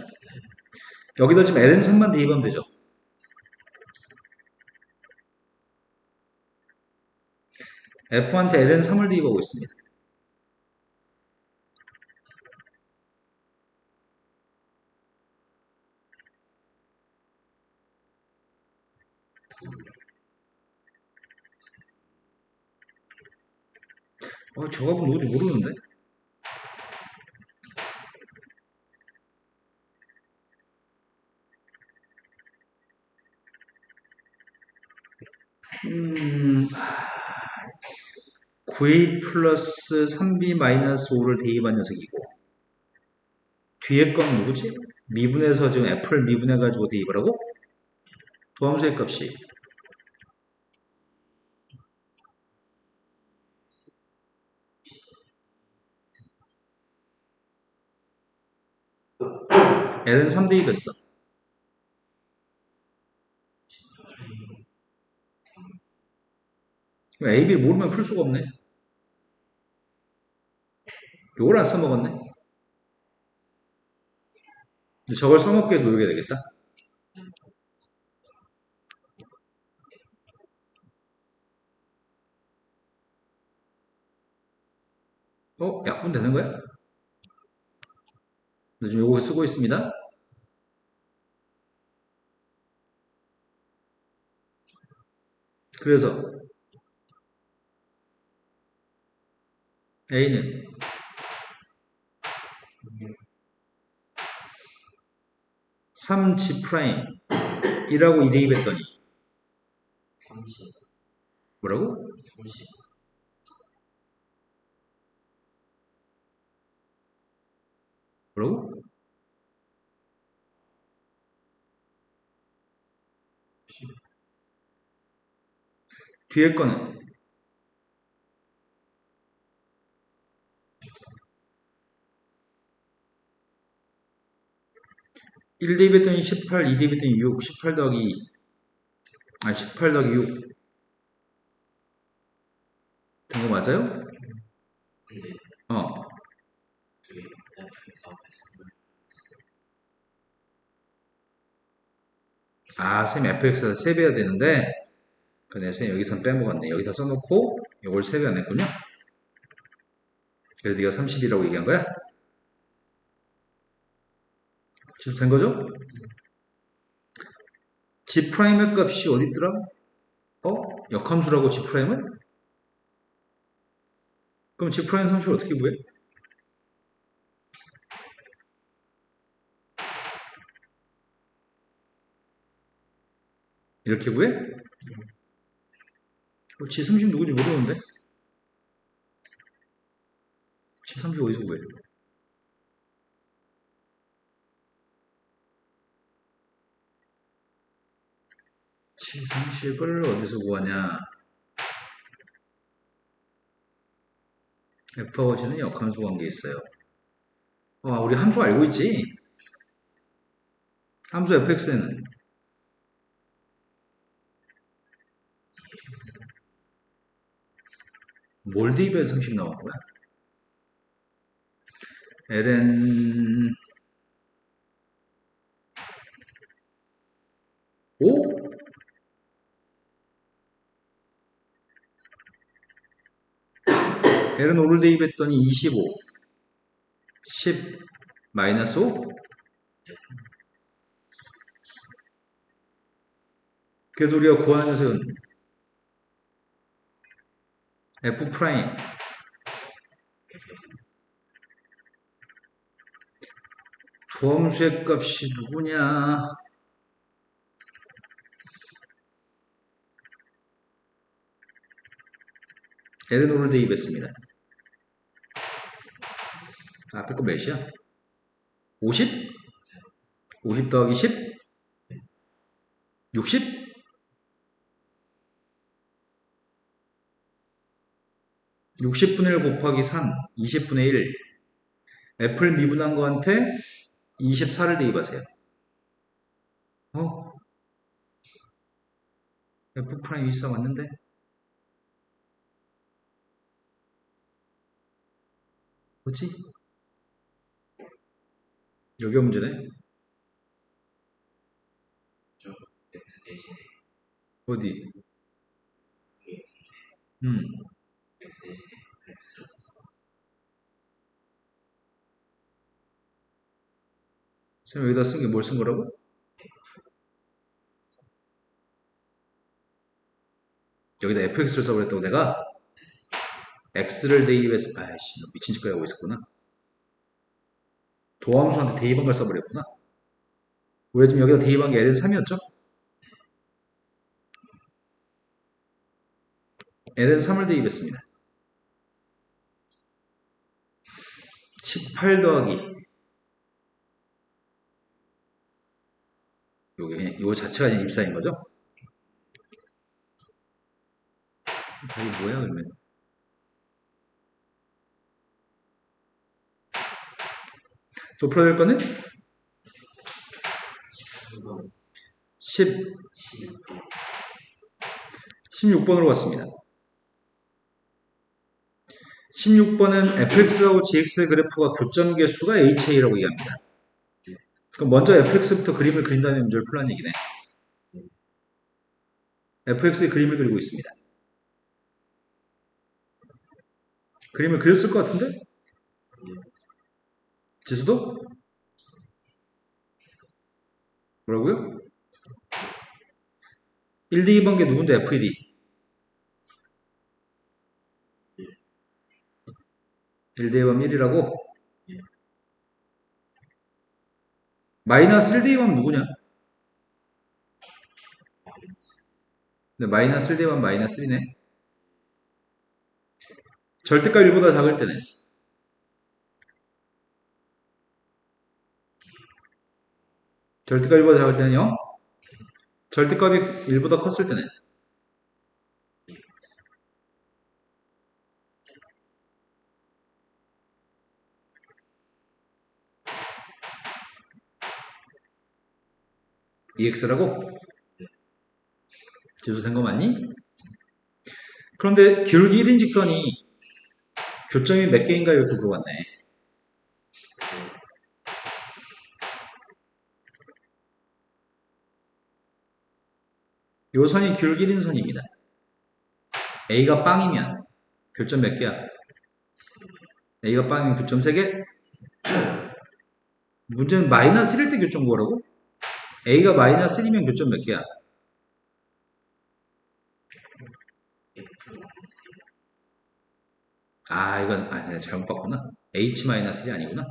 여기다 지금 ln3만 대입하면 되죠. f한테 ln3을 대입하고 있습니다. 저 값은 누구지 모르는데? 9a 플러스 3b 마이너스 5를 대입한 녀석이고 뒤에 건 누구지? 미분해서 지금 f를 미분해가지고 대입을 하고 도함수의 값이 l은 3 대입했어. a, b 모르면 풀 수가 없네. 요걸 안 써먹었네. 저걸 써먹게 노력해야 되겠다. 약분 되는 거야? 지금 요거 쓰고 있습니다. 그래서 A는 3G'이라고 대입했더니 30, 뭐라고? 30, 뭐라고? 뒤에 거는 1 대입했더니 18, 2 대입했더니 6, 18 더하기 18 더하기 6 된 거 맞아요? 근데 어. 저기 Fx 앞에서 쌤 fx에서 3배야 되는데 그래 쌤 여기선 빼먹었네. 여기다 써놓고 이걸 3배 안 했군요. 그래서 네가 30이라고 얘기한 거야? 취소된 거죠? G'의 값이 어디 있더라? 역함수라고 G'은? 그럼 G'의 30을 어떻게 구해? 이렇게 구해? G30 누구지 모르는데? G30 어디서 구해? G30을 어디서 구하냐? F하고 G는 역함수 관계 있어요. 우리 함수 알고 있지? 함수 fx는 뭘 대입해서 30 나온 거야? ln 5? ln 5를 대입했더니 25 10 마이너스 5? 그래서 우리가 구하는 녀석은 f 프라임 도함수의 값이 누구냐? ln 5를 대입했습니다. 앞에 거 몇이야? 50? 50 더하기 10? 60? 60분의 1 곱하기 3, 20분의 1. f를 미분한 거한테 24를 대입하세요. f 프라임 24 맞는데? 뭐지? 여기가 문제네. 저 X 대신에 어디? X 음. X 대신에 X를 써. 쌤 여기다 쓴 게 뭘 쓴 거라고? 여기다 fx를 써버렸다고 내가? x를 대입해서 아이씨 미친 짓거리 하고 있었구나. 도함수한테 대입한 걸 써버렸구나. 우리가 지금 여기다 대입한 게 ln 3이었죠? ln 3을 대입했습니다. 18 더하기 요 자체가 그냥 입사인 거죠? 이게 뭐야 그러면? 또 풀어야 될 거는 10, 16번 16번으로 갔습니다. 16번은 fx하고 gx의 그래프가 교점 개수가 ha라고 얘기합니다. 그럼 먼저 fx부터 그림을 그린 다음에 문제를 풀라는 얘기네. fx의 그림을 그리고 있습니다. 그림을 그렸을 것 같은데? 지수도? 뭐라고요? 1, 2번 게 누군데 f1이? 1, 2번 1이라고? 마이너스 1, 2번 누구냐? 근데 마이너스 1, 2번 마이너스 1이네. 절대값 1보다 작을 때는 절대값 1보다 작을 때는요? 절대값이 1보다 컸을 때는 2x라고? 지수 된거 맞니? 그런데 기울기 1인 직선이 교점이 몇 개인가요? 그거 같네. 요 선이 기울기 1인 선입니다. A가 빵이면 교점 몇 개야? A가 빵이면 교점 3개? 문제는 마이너스 1일 때 교점 구하라고? A가 마이너스 1이면 교점 몇 개야? 이건 내가 잘못 봤구나. H-1이 아니구나.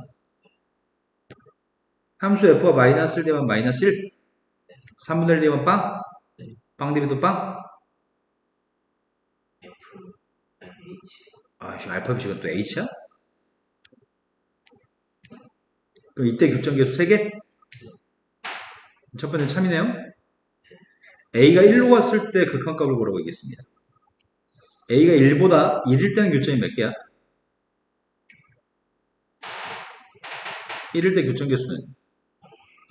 함수 F가 마이너스 1 되면 마이너스 1? 3분의 1 되면 빵? 빵 대비도 빵? F H 알파벳이 또 H야? 그럼 이때 교점 개수 3개? 첫 번째 참이네요. A가 1로 갔을 때 극한값을 보라고 얘기했습니다. A가 1보다 1일 때는 교점이 몇 개야? 1일 때 교점 개수는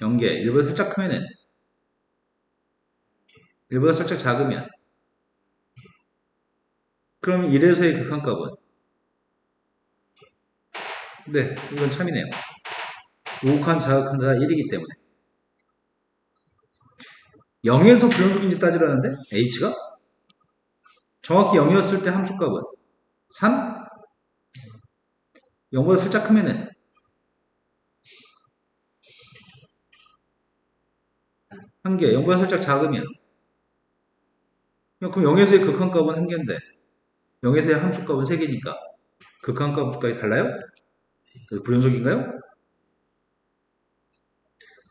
0개. 1보다 살짝 크면은 1보다 살짝 작으면 그럼 1에서의 극한값은 네, 이건 참이네요. 우극한 자극한 다 1이기 때문에 0에서 불연속인지 따지라는데 H가 정확히 0이었을 때 함수값은 3? 0보다 살짝 크면은 1개, 0보다 살짝 작으면 그럼 0에서의 극한값은 1개인데 0에서의 함수값은 3개니까 극한값까지 달라요? 불연속인가요?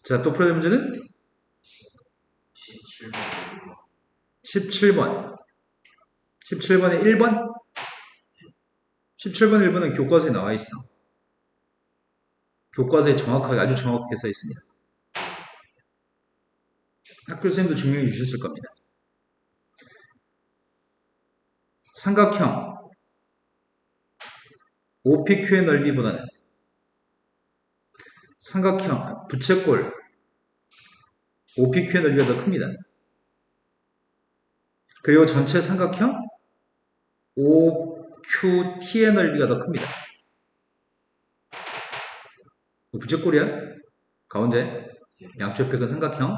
자, 또 풀어야 될 문제는 17번 17번. 17번에 1번? 17번 1번은 교과서에 나와 있어. 교과서에 정확하게, 아주 정확하게 써 있습니다. 학교 선생님도 증명해 주셨을 겁니다. 삼각형 OPQ의 넓이보다는 삼각형 부채꼴 OPQ의 넓이가 더 큽니다. 그리고 전체 삼각형 OQT의 넓이가 더 큽니다. 부채꼴이야? 가운데 양쪽 벽은 삼각형.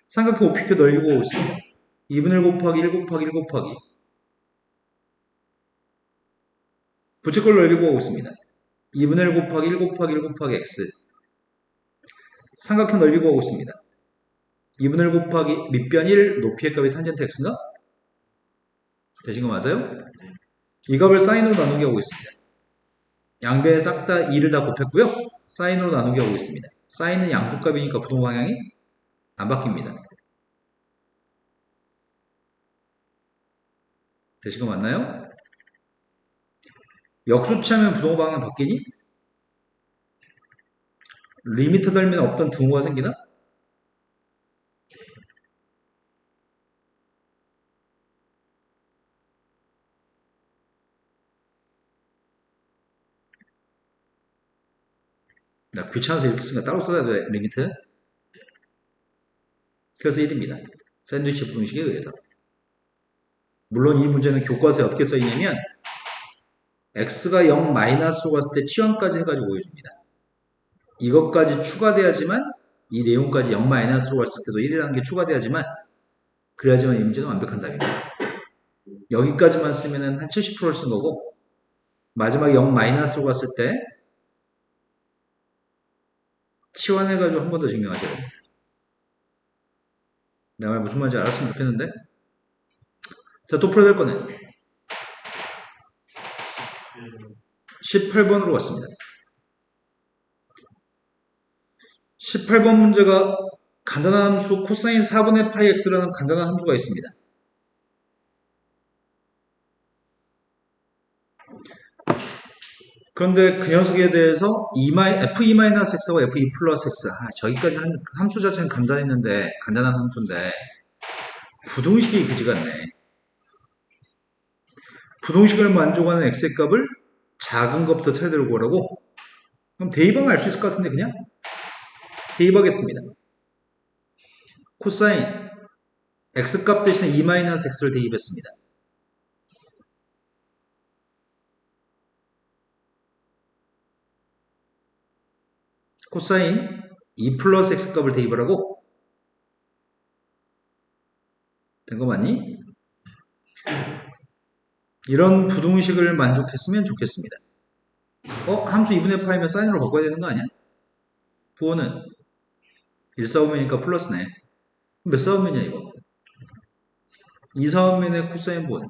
삼각형 OPQ 넓이 보고 있습니다. 2분의 1 곱하기 1 곱하기 1 곱하기 부채꼴 넓이 보고 있습니다. 2분의 1 곱하기 1 곱하기 1 곱하기 x 삼각형 넓이 구하고 있습니다. 2분의 1 곱하기 밑변 1 높이의 값이 탄젠트 x인가? 되신 거 맞아요? 이 값을 사인으로 나누기 하고 있습니다. 양변에 싹 다 2를 다 곱했고요. 사인으로 나누기 하고 있습니다. 사인은 양수값이니까 부동 방향이 안 바뀝니다. 되신 거 맞나요? 역수치하면 부동 방향 바뀌니? 리미트 달면 없던 등호가 생기나? 나 귀찮아서 이렇게 쓰니까 따로 써야 돼, 리미트. 그래서 1입니다. 샌드위치 분식에 의해서. 물론 이 문제는 교과서에 어떻게 써있냐면 x가 0 마이너스로 갔을 때 치환까지 해가지고 보여줍니다. 이것까지 추가돼야지만 이 내용까지 0 마이너스로 갔을 때도 1이라는 게 추가돼야지만 그래야지만 이 문제는 완벽한 답입니다. 여기까지만 쓰면은 한 70%를 쓴 거고 마지막 0 마이너스로 갔을 때 치환해가지고 한 번 더 증명하셔야 됩니다. 내 말 무슨 말인지 알았으면 좋겠는데 자, 또 풀어야 될 거는 18번으로 갔습니다. 18번 문제가 간단한 함수 코사인 4분의 파이 x라는 간단한 함수가 있습니다. 그런데 그 녀석에 대해서 f2-x하고 f2 플러스 x 저기까지 함수 자체는 간단한 함수인데 부동식이 그지 같네. 부동식을 만족하는 x의 값을 작은 것부터 차례대로 구하라고? 그럼 대입하면 알 수 있을 것 같은데 그냥? 대입하겠습니다. 코사인 x값 대신에 2-x를 대입했습니다. 코사인 2 플러스 x값을 대입하라고? 된 거 맞니? 이런 부동식을 만족했으면 좋겠습니다. 함수 2분의 파이면 사인으로 바꿔야 되는 거 아니야? 부호는 1사분면이니까 플러스네. 몇 사분면이야 이거? 2사분면의 코사인 부호는?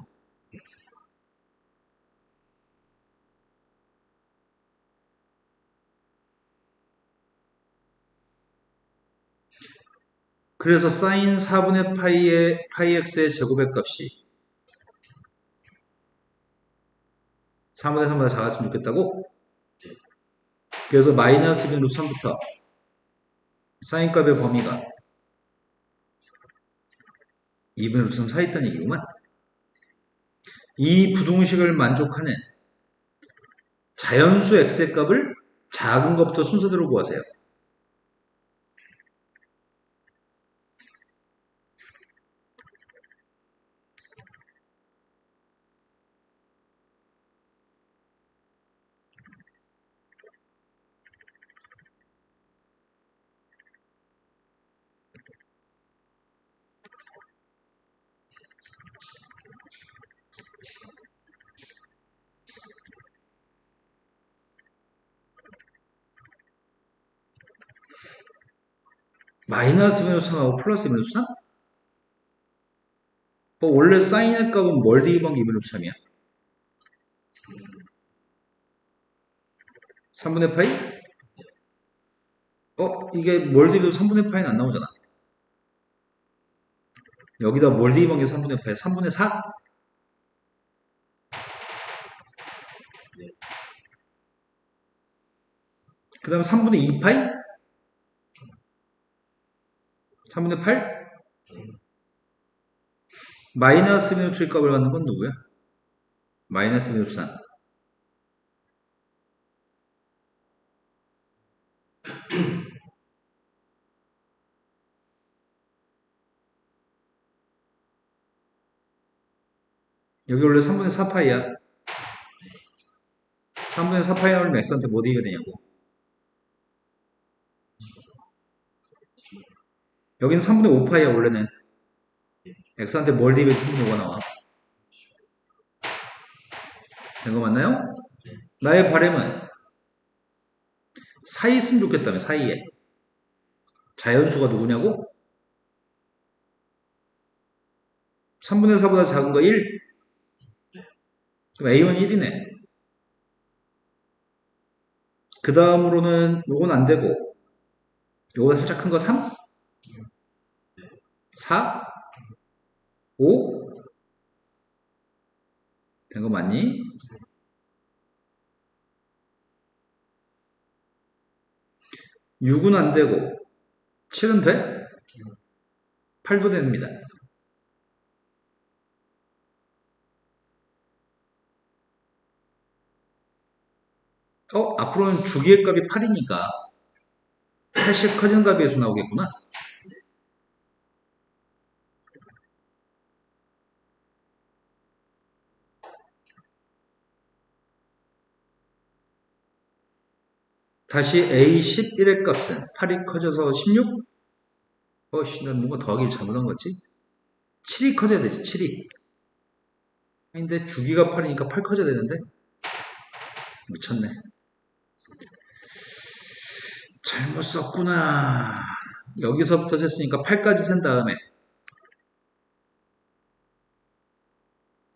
그래서 사인 4분의 파이의 파이 x의 제곱의 값이 3분의 3보다 작았으면 좋겠다고? 그래서 마이너스 2분의 루트 3부터 사인 값의 범위가 2분의 루트 3 사이 있다는 얘기구만. 이 부동식을 만족하는 자연수 x의 값을 작은 것부터 순서대로 구하세요. 마이너스 2분의 루트 3하고 플러스 2분의 루트 3? 원래 사인의 값은 뭘 대입한 게 2분의 루트 3이야? 3분의 파이? 이게 뭘 대입해도 3분의 파이는 안 나오잖아. 여기다 뭘 대입한 게 3분의 파이? 3분의 4? 그 다음에 3분의 2파이? 3분의 8? 마이너스 2분의 루트 값을 갖는 건 누구야? 마이너스 2분의 루트 3. 여기 원래 3분의 4파이야. 3분의 4파이 나오면 x한테 뭐 대입이 되냐고. 여기는 3분의 5파이야 원래는. x한테 뭘 대입해서 3분의 5가 나와. 된 거 맞나요? 나의 바램은 사이에 있으면 좋겠다며 사이에. 자연수가 누구냐고? 3분의 4보다 작은 거 1. 그럼 a1 1이네. 그 다음으로는 요건 안 되고 요거보다 살짝 큰 거 3? 4? 5? 된 거 맞니? 6은 안 되고 7은 돼? 8도 됩니다. 앞으로는 주기의 값이 8이니까 80 커진 값의 수 나오겠구나. 다시 A11의 값은 8이 커져서 16? 난 뭔가 더하기를 잘못한 거지? 7이 커져야 되지, 7이. 근데 주기가 8이니까 8 커져야 되는데? 미쳤네. 잘못 썼구나. 여기서부터 셌으니까 8까지 센 다음에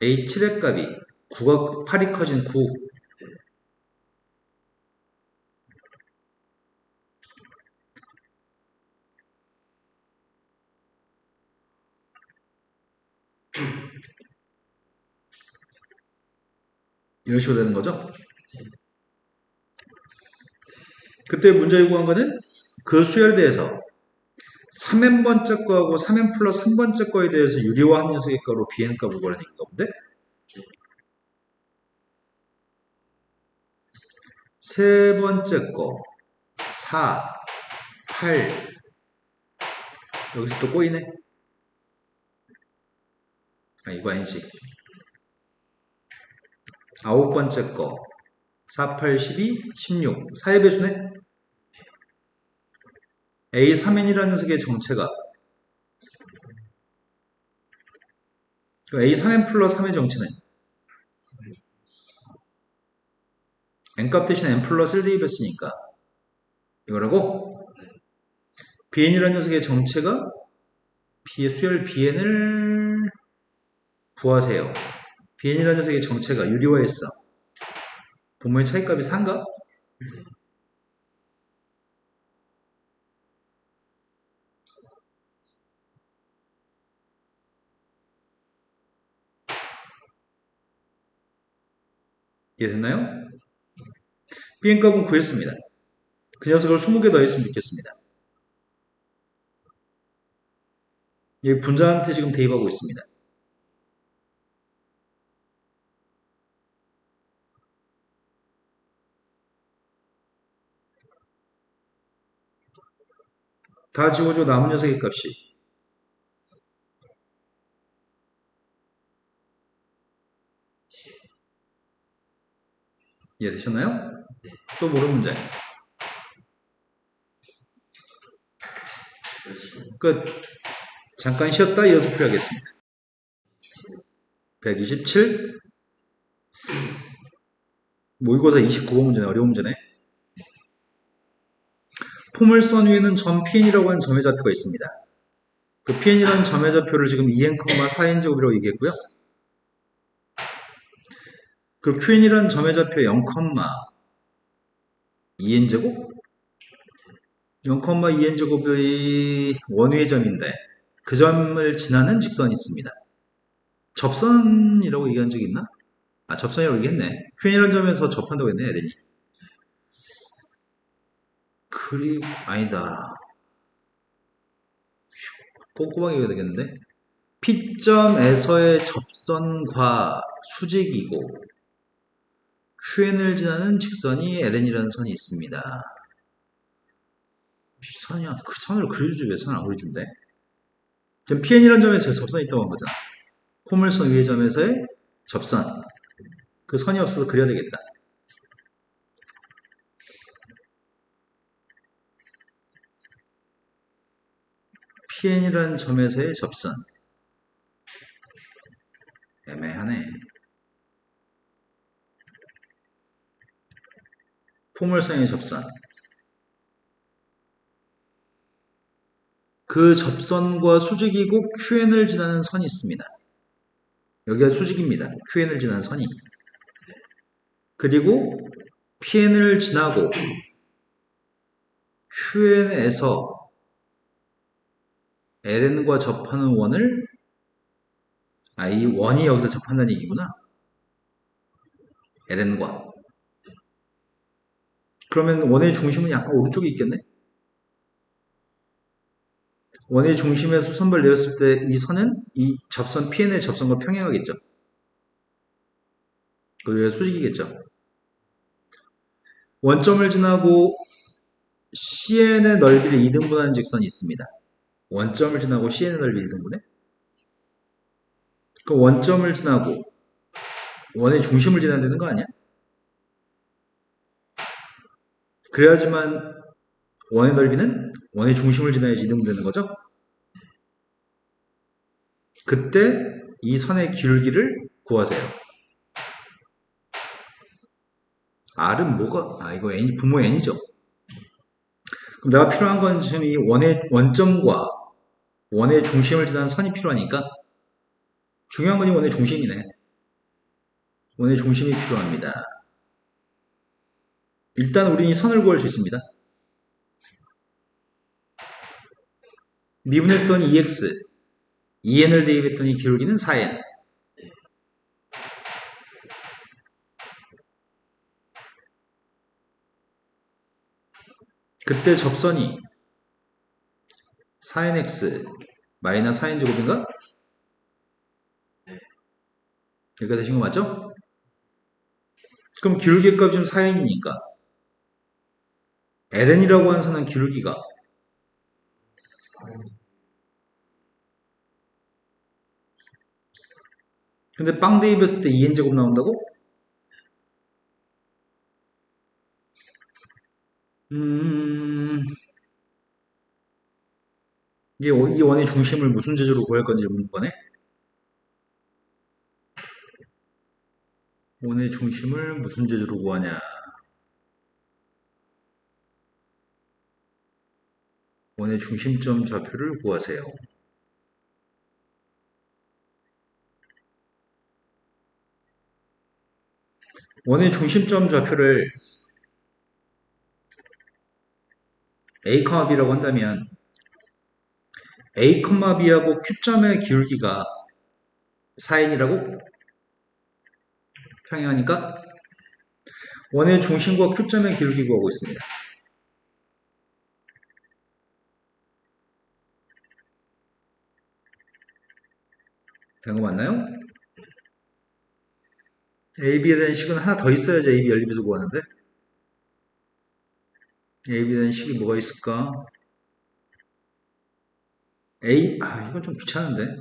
A7의 값이 8이 커진 9. 이런 식으로 되는 거죠. 그때 문제 구한 거는 그 수열에 대해서 3n번째 거하고 3n 플러스 3번째 거에 대해서 유리화 한 녀석의 값으로 bn 값을 구하는 얘기인가 본데? 세 번째 거 4, 8 여기서 또 꼬이네. 이거 아니지. 아홉 번째 거 4, 8, 12, 16 4의 배수네. A3n이라는 녀석의 정체가 A3n 플러스 3의 정체는 n값 대신 n 플러스 1 대입했으니까 이거라고 bn이라는 녀석의 정체가 b의 수열 bn을 구하세요. bn이라는 녀석의 정체가 유리화했어. 분모의 차이값이 4인가? 이해됐나요? bn값은 구했습니다. 그 녀석을 20개 더했으면 좋겠습니다. 이 분자한테 지금 대입하고 있습니다. 다 지워줘. 남은 녀석의 값이 이해되셨나요? 또 모르는 문제. 끝. 잠깐 쉬었다 이어서 풀이하겠습니다. 127 모의고사 29번 문제네. 어려운 문제네. 포물선 위에는 점 PN이라고 하는 점의 좌표가 있습니다. 그 PN이라는 점의 좌표를 지금 2n, 4n제곱이라고 얘기했고요. 그 QN이라는 점의 좌표 0, 2n제곱? 0, 2n제곱이 원위의 점인데 그 점을 지나는 직선이 있습니다. 접선이라고 얘기한 적이 있나? 접선이라고 얘기했네. QN이라는 점에서 접한다고 했네, 에덴이. 그리고 아니다. 꼼꼼하게 해야 되겠는데? P점에서의 접선과 수직이고 QN을 지나는 직선이 LN이라는 선이 있습니다. 선이야. 그 선을 그려주지 왜 선을 안 그려준대? 지금 PN이라는 점에서 접선이 있다고 한 거잖아. 포물선 위의 점에서의 접선. 그 선이 없어서 그려야 되겠다. PN이라는 점에서의 접선. 애매하네. 포물선의 접선. 그 접선과 수직이고 QN을 지나는 선이 있습니다. 여기가 수직입니다. QN을 지나는 선이. 그리고 PN을 지나고 QN에서 LN과 접하는 원을 이 원이 여기서 접한다는 얘기구나. LN과. 그러면 원의 중심은 약간 오른쪽에 있겠네? 원의 중심에서 선을 내렸을 때 이 선은 이 접선 PN의 접선과 평행하겠죠. 그게 수직이겠죠. 원점을 지나고 CN의 넓이를 2등분하는 직선이 있습니다. 원점을 지나고 CN의 넓이 2등분해? 그 원점을 지나고 원의 중심을 지나야 되는 거 아니야? 그래야지만 원의 넓이는 원의 중심을 지나야지 2등분 되는 거죠? 그때 이 선의 기울기를 구하세요. R은 뭐가, 이거 N, 분모 N이죠. 그럼 내가 필요한 건 지금 이 원의, 원점과 원의 중심을 지나는 선이 필요하니까 중요한 건 이 원의 중심이네. 원의 중심이 필요합니다. 일단 우리는 이 선을 구할 수 있습니다. 미분했더니 2x, 2n을 대입했더니 기울기는 4n. 그때 접선이 4nx 마이너스 4n제곱인가? 여기가 되신 거 맞죠? 그럼 기울기 값이 지금 4n이니까 ln이라고 하는 선은 기울기가 근데 빵 대입했을 때 2n제곱 나온다고? 이게 이 원의 중심을 무슨 재주로 구할 건지 묻는 거네? 원의 중심을 무슨 재주로 구하냐? 원의 중심점 좌표를 구하세요. 원의 중심점 좌표를 A, B라고 한다면 A, B하고 Q점의 기울기가 4n이라고 평행하니까 원의 중심과 Q점의 기울기 구하고 있습니다. 된 거 맞나요? AB에 대한 식은 하나 더 있어야지 AB 연립에서 구하는데 AB에 대한 식이 뭐가 있을까? 이건 좀 귀찮은데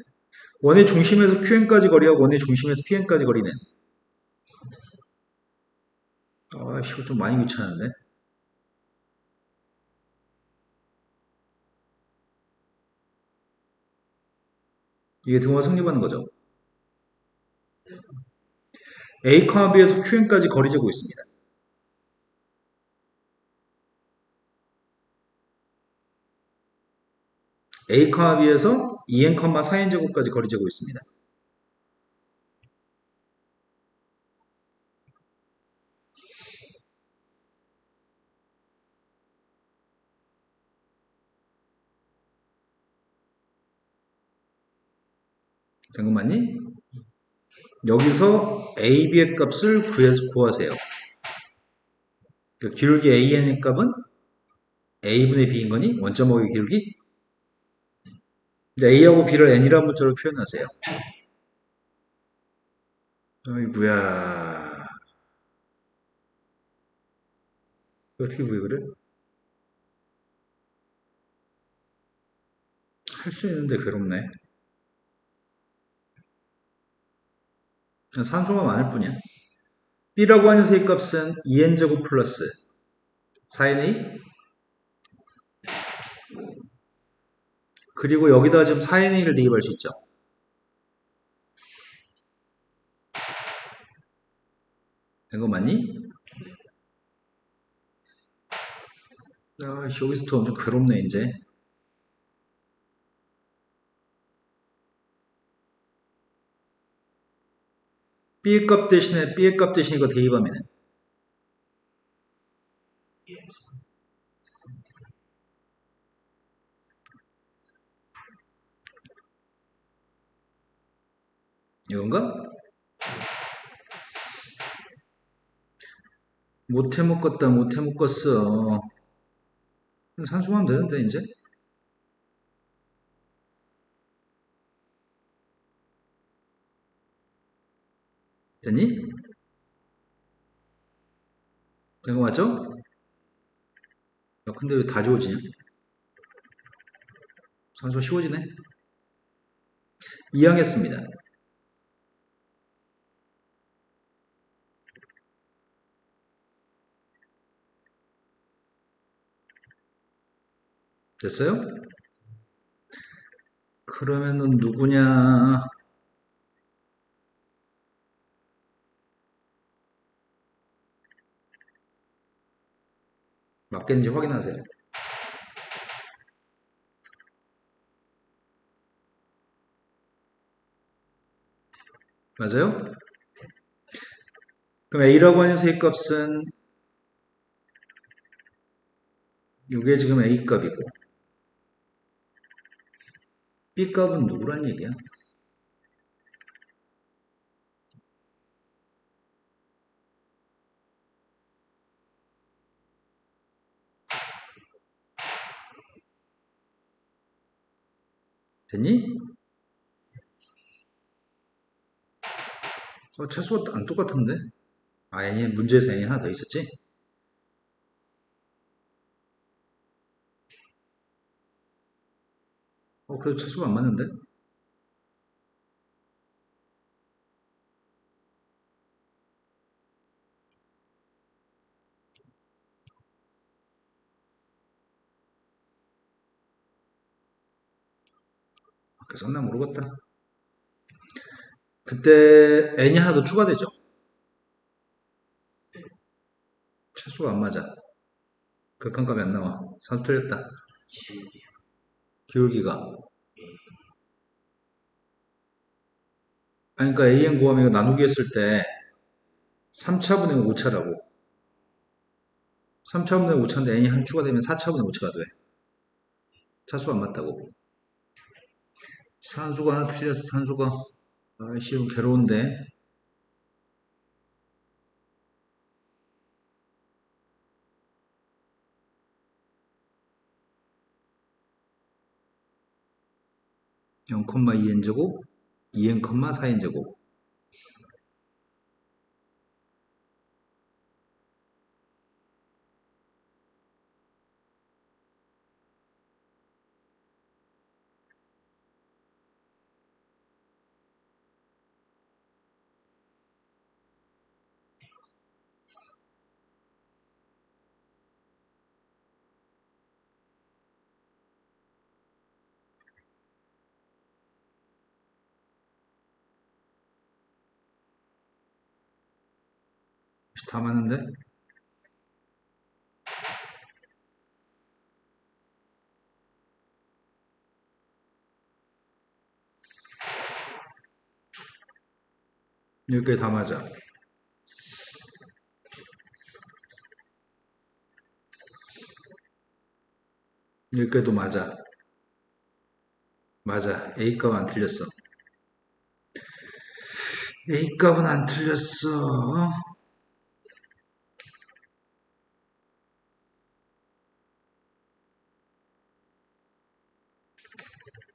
원의 중심에서 QN까지 거리하고 원의 중심에서 PN까지 거리는 이거 좀 많이 귀찮은데 이게 등호가 성립하는 거죠. A, B에서 QN까지 거리 재고 있습니다. A, B에서 2n, 4n 제곱까지 거리 재고 있습니다. 된 거 맞니? 여기서 A, B의 값을 구하세요. 기울기 AN의 값은 A분의 B인 거니? 원점하고의 기울기? 이제 A하고 B를 N이라는 문자로 표현하세요. 아이구야. 어떻게 구해 그래? 할 수 있는데 괴롭네. 산수가 많을 뿐이야. B라고 하는 세값은 2n제곱 플러스 4na 그리고 여기다 지금 4na를 대입할 수 있죠. 된 거 맞니? 여기서부터 엄청 괴롭네 이제. B의 값 대신에 B의 값 대신 이거 대입하면 이건가? 못해 먹겠다 못해 먹겠어. 산수하면 되는데 이제 됐니? 된 거 맞죠? 야, 근데 왜 다 지워지냐? 산수가 쉬워지네. 이항했습니다. 됐어요? 그러면은 누구냐? 맞겠는지 확인하세요. 맞아요? 그럼 A라고 하는 세 값은 이게 지금 A 값이고 B 값은 누구란 얘기야? 됐니? 차수가 안 똑같은데? 아, N이 문제에서 N이 하나 더 있었지? 그래도 차수가 안 맞는데? 그래서 나 모르겠다. 그때 N이 하나 더 추가되죠? 차수가 안 맞아. 극한값이 안 나와. 산수 틀렸다. 지우기. 기울기가. 아니, 그러니까 AN 구하면 이거 나누기 했을 때 3차분의 5차라고. 3차분의 5차인데 N이 하나 추가되면 4차분의 5차가 돼. 차수가 안 맞다고. 산수가 하나 틀렸어, 산수가. 아이씨, 이거 괴로운데. 0,2n제곱, 2n,4n제곱. 다 맞는데? 여기까지 다 맞아. 여기까지도 맞아. 맞아. A값 안 틀렸어. A값은 안 틀렸어.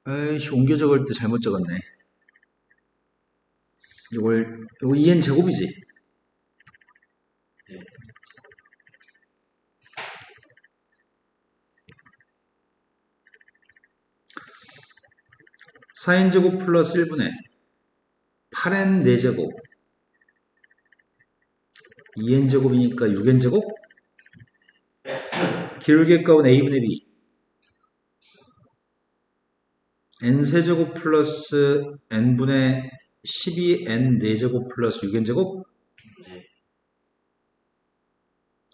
아이씨, 옮겨 적을 때 잘못 적었네. 이거 2n 제곱이지? 네. 4n 제곱 플러스 1분의 8n 4제곱. 2n 제곱이니까 6n 제곱? 기울기 값은 a분의 b. n 세제곱 플러스 n분의 12n 4제곱 플러스 6n 제곱? 네.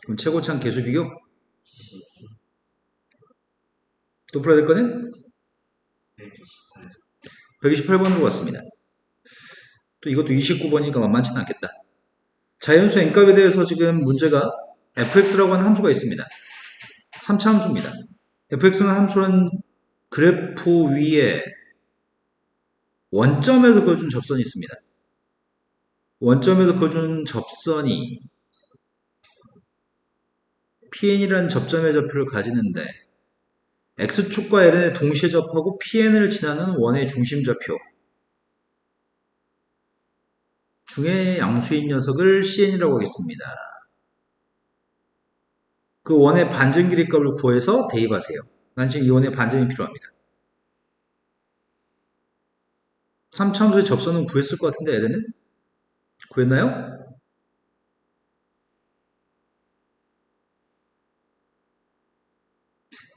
그럼 최고차는 개수 비교? 또 풀어야 될 거는? 128. 128번으로 왔습니다. 또 이것도 29번이니까 만만치는 않겠다. 자연수 n값에 대해서 지금 문제가 fx라고 하는 함수가 있습니다. 3차 함수입니다. fx는 함수는 그래프 위에 원점에서 그어준 접선이 있습니다. 원점에서 그어준 접선이 PN이라는 접점의 좌표를 가지는데 X축과 LN에 동시에 접하고 PN을 지나는 원의 중심 좌표 중에 양수인 녀석을 CN이라고 하겠습니다. 그 원의 반전 길이값을 구해서 대입하세요. 난 지금 이 원의 반전이 필요합니다. 3차함수의 접선은 구했을 것 같은데 LN은? 구했나요?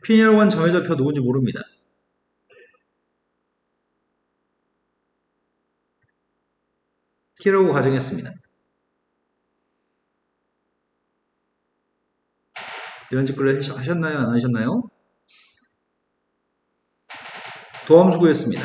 P이라고 하는 점의 좌표가 누군지 모릅니다. T라고 가정했습니다. 이런 짓거리 하셨나요? 안 하셨나요? 도함수 구했습니다.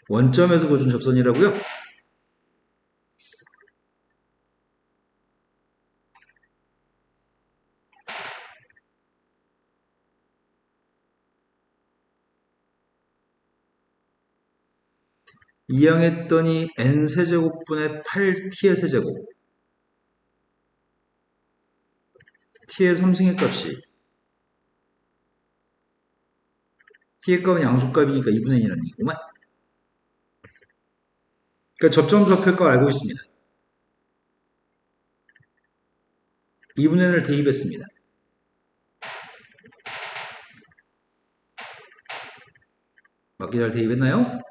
원점에서 보준 접선이라고요? 이항했더니 n세제곱분의 8t의 세제곱 t의 3승의 값이 t의 값은 양수값이니까 2분의 1이라는 얘기구만. 그러니까 접점 좌표값 알고 있습니다. 2분의 1을 대입했습니다. 맞게 잘 대입했나요?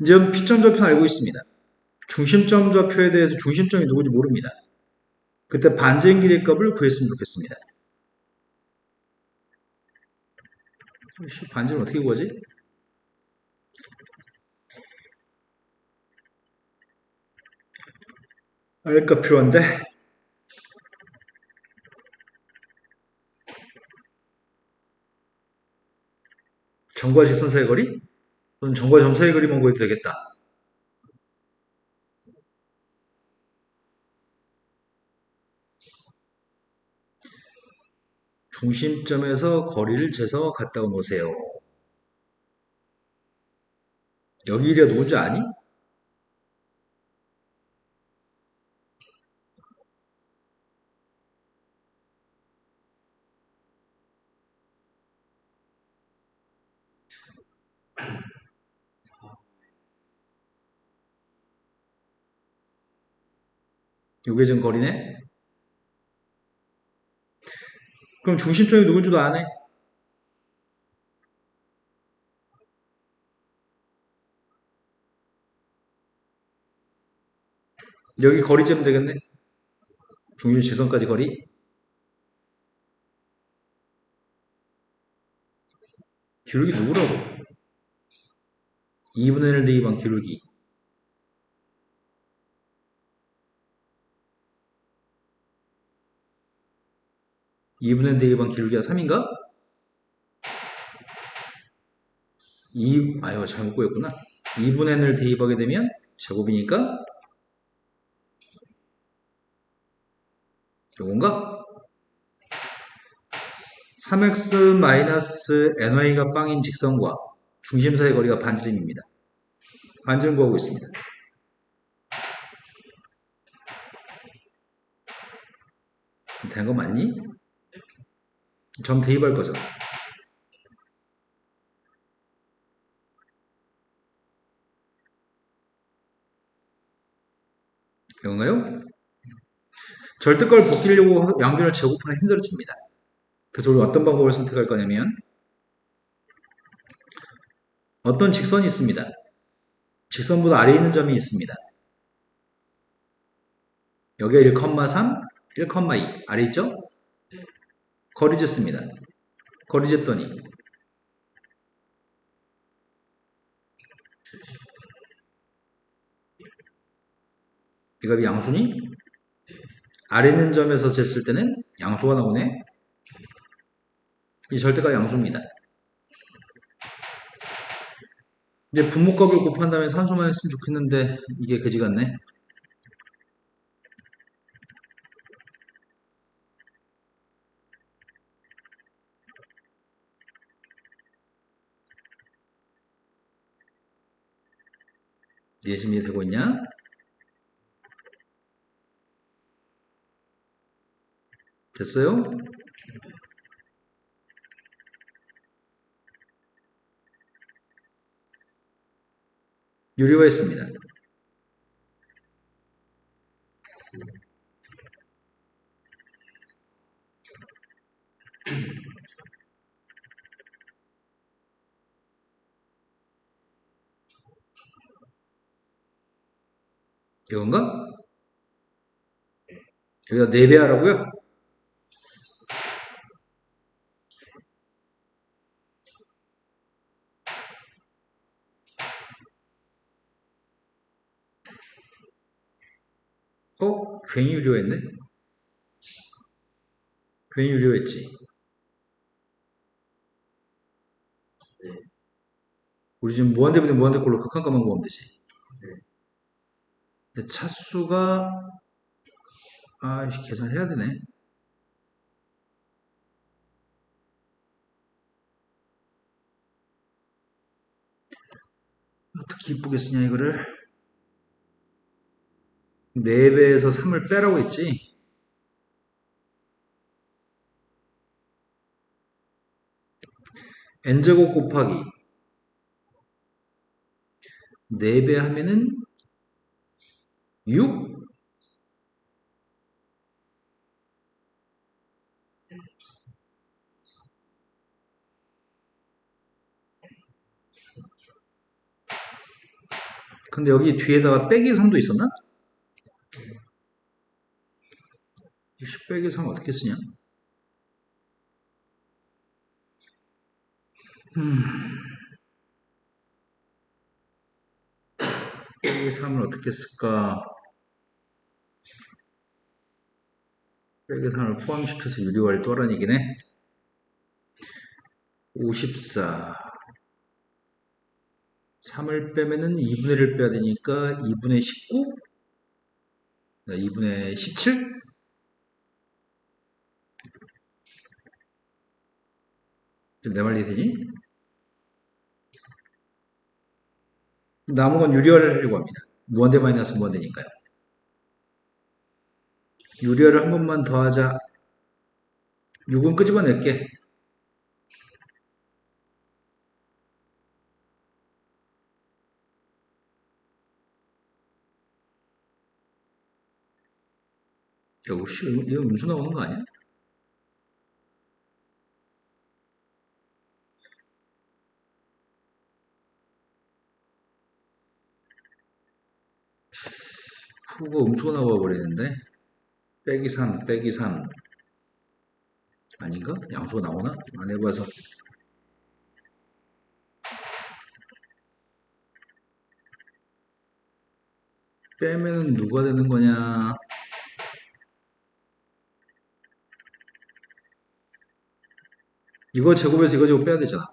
이제 P점 좌표는 알고 있습니다. 중심점 좌표에 대해서 중심점이 누구지 모릅니다. 그때 반전 길이의 값을 구했으면 좋겠습니다. 반전을 어떻게 구하지? 알값 필요한데 점과 직선 사이의 거리? 또는 점과 점 사이의 거리만 구해도 되겠다. 중심점에서 거리를 재서 갖다 놓으세요. 여기 이리가 누군지 아니? 요게 지금 거리네? 그럼 중심점이 누군지도 아네? 여기 거리 재면 되겠네? 중심 직선까지 거리? 기울기 누구라고? 2분의 1 대입한 기울기. 2분의 1 대입한 기울기가 3인가? 아유, 잘못 구했구나. 2분의 1을 대입하게 되면 제곱이니까 요건가? 3x-ny가 빵인 직선과 중심 사이의 거리가 반지름입니다. 반지름 구하고 있습니다. 된 거 맞니? 점 대입할 거잖아. 이건가요? 절대값을 벗기려고 양변을 제곱하면 힘들어집니다. 그래서 우리 어떤 방법을 선택할 거냐면 어떤 직선이 있습니다. 직선보다 아래에 있는 점이 있습니다. 여기가 1,3, 1,2 아래 있죠? 거리 쟀습니다. 거리 쟀더니 이 값이 양수니? 아래 있는 점에서 쟀을 때는 양수가 나오네. 이 절대값 양수입니다. 이제 분모값을 곱한 다음에 산수만 했으면 좋겠는데 이게 그지 같네. 이해 지금 이해되고 있냐? 됐어요? 유리화했습니다. 이건가? 여기다 4배 하라고요? 괜히 유리화했네? 괜히 유리화했지. 네. 우리 지금 무한대분의 무한대꼴로 극한값만 구하면 되지. 네. 근데 차수가 계산해야 되네. 어떻게 이쁘게 쓰냐 이거를. 4배에서 3을 빼라고 했지. n제곱 곱하기 4배 하면은 6? 근데 여기 뒤에다가 빼기 3도 있었나? 10 빼기 3 어떻게 쓰냐? 빼기 3을 어떻게 쓸까? 빼기 3을 포함시켜서 유리화를 떠라니기네. 54. 3을 빼면은 2분의 1을 빼야 되니까 2분의 19? 2분의 17? 좀 내 말 이해되니? 남은 건 유리화를 하려고 합니다. 무한대 마이너스 무한대니까요. 유리화를 한 번만 더 하자. 6은 끄집어낼게. 야, 혹시 이거 음수 나오는 거 아니야? 푸가 음수가 나와 버리는데. 빼기 3, 빼기 3. 아닌가? 양수가 나오나? 안 해봐서. 빼면 누가 되는 거냐? 이거 제곱해서 이거 제곱 빼야 되잖아.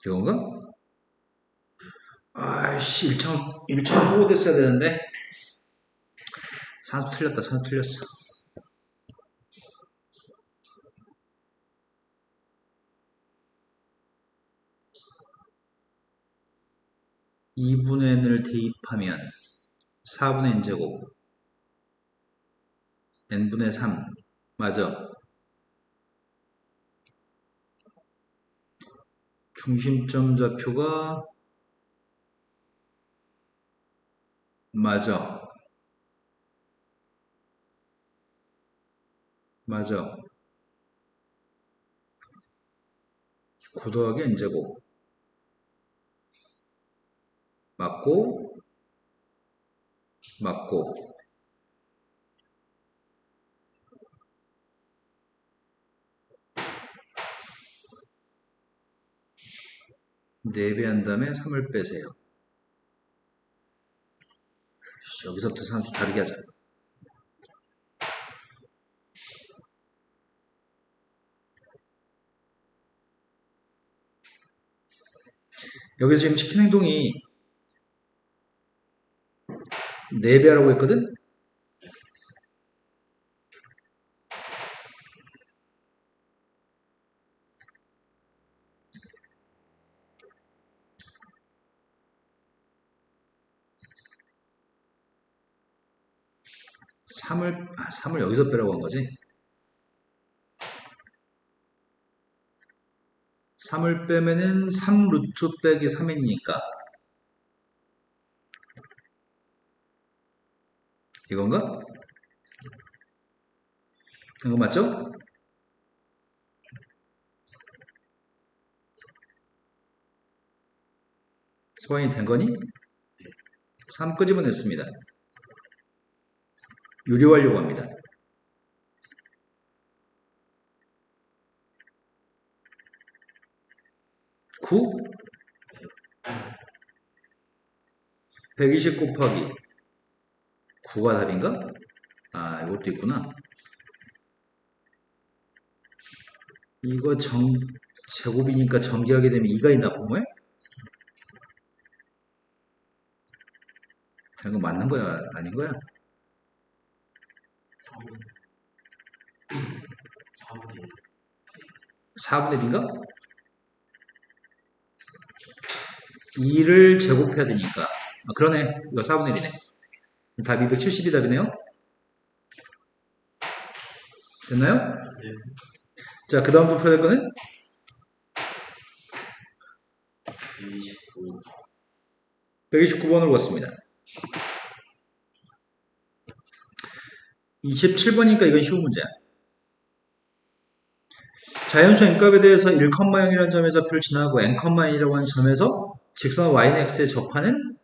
이건가? 아이씨, 1차 소거됐어야 되는데. 산수 틀렸다, 산수 틀렸어. 2분의 n을 대입하면 4분의 n제곱 n분의 3 맞아. 중심점 좌표가 맞아. 맞아. 9 더하기 n제곱 맞고 맞고 4배 한 다음에 3을 빼세요. 여기서부터 산수 다르게 하자. 여기서 지금 시킨 행동이 4배 하라고 했거든? 3을 여기서 빼라고 한 거지? 3을 빼면은 3 루트 빼기 3이니까 이건가? 이거 맞죠? 소환이 된 거니? 3 끄집어냈습니다. 유리하려고 합니다. 9? 120 곱하기 9가 답인가? 아, 이것도 있구나. 이거 제곱이니까 전개하게 되면 2가 있나 보네? 이거 맞는 거야? 아닌 거야? 4분의 1인가? 2를 제곱해야 되니까. 아, 그러네. 이거 4분의 1이네. 답이 270이 답이네요. 됐나요? 네. 자, 그 다음 도표될 거는 29. 129번으로 갔습니다. 27번이니까 이건 쉬운 문제야. 자연수 n값에 대해서 1,0이라는 점에서 표를 지나고 n,1이라고 하는 점에서 직선 yx에 접하는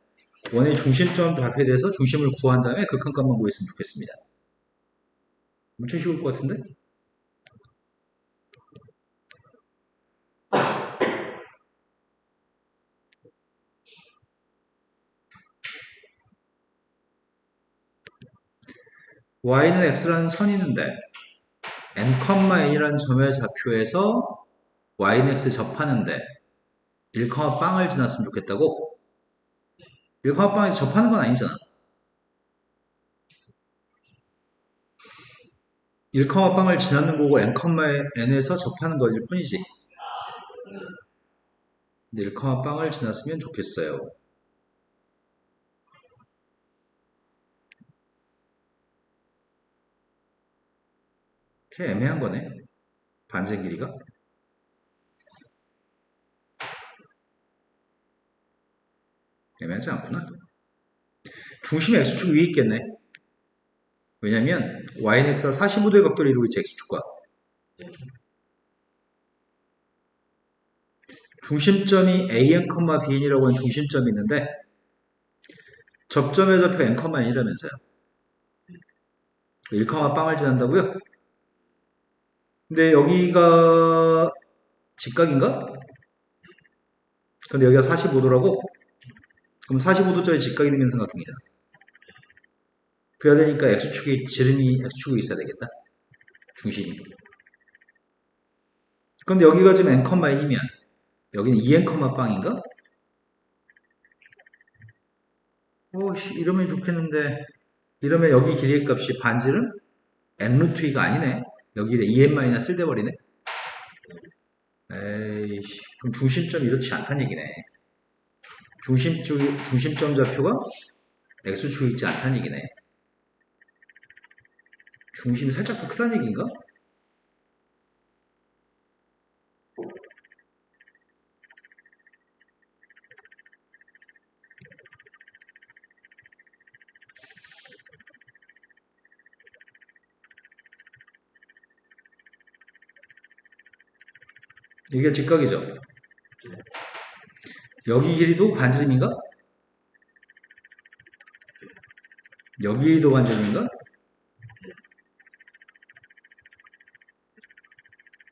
원의 중심점 좌표에 대해서 중심을 구한 다음에 극한값만 구했으면 좋겠습니다. 엄청 쉬울 것 같은데? y는 x라는 선이 있는데 n,n이라는 점의 좌표에서 y는 x에 접하는데 1,빵을 지났으면 좋겠다고? 1,빵에서 접하는 건 아니잖아. 1,빵을 지나는 거고 n,n에서 접하는 거일 뿐이지. 근데 1,빵을 지났으면 좋겠어요. 꽤 애매한 거네. 반생 길이가. 애매하지 않구나. 중심이 x축 위에 있겠네. 왜냐면 y는 x가 45도의 각도를 이루고 있지, x축과. 중심점이 an, bn이라고 하는 중심점이 있는데 접점의 좌표 n,n이라면서요. 1,빵을 지난다고요? 근데 여기가 직각인가? 근데 여기가 45도라고? 그럼 45도짜리 직각이 되면 삼각형이잖아. 그래야 되니까 x축이 지름이 x축이 있어야 되겠다. 중심이. 근데 여기가 지금 n,n이면 여기는 2n, 빵인가? 이러면 좋겠는데 이러면 여기 길이의 값이 반지름 n 루트 2가 아니네. 여기를 2n-1 돼버리네. 에이씨, 그럼 중심점이 이렇지 않다는 얘기네. 중심점 좌표가 x축에 있지 않다는 얘기네. 중심이 살짝 더 크다는 얘기인가? 이게 직각이죠. 여기 길이도 반지름인가? 여기 길이도 반지름인가?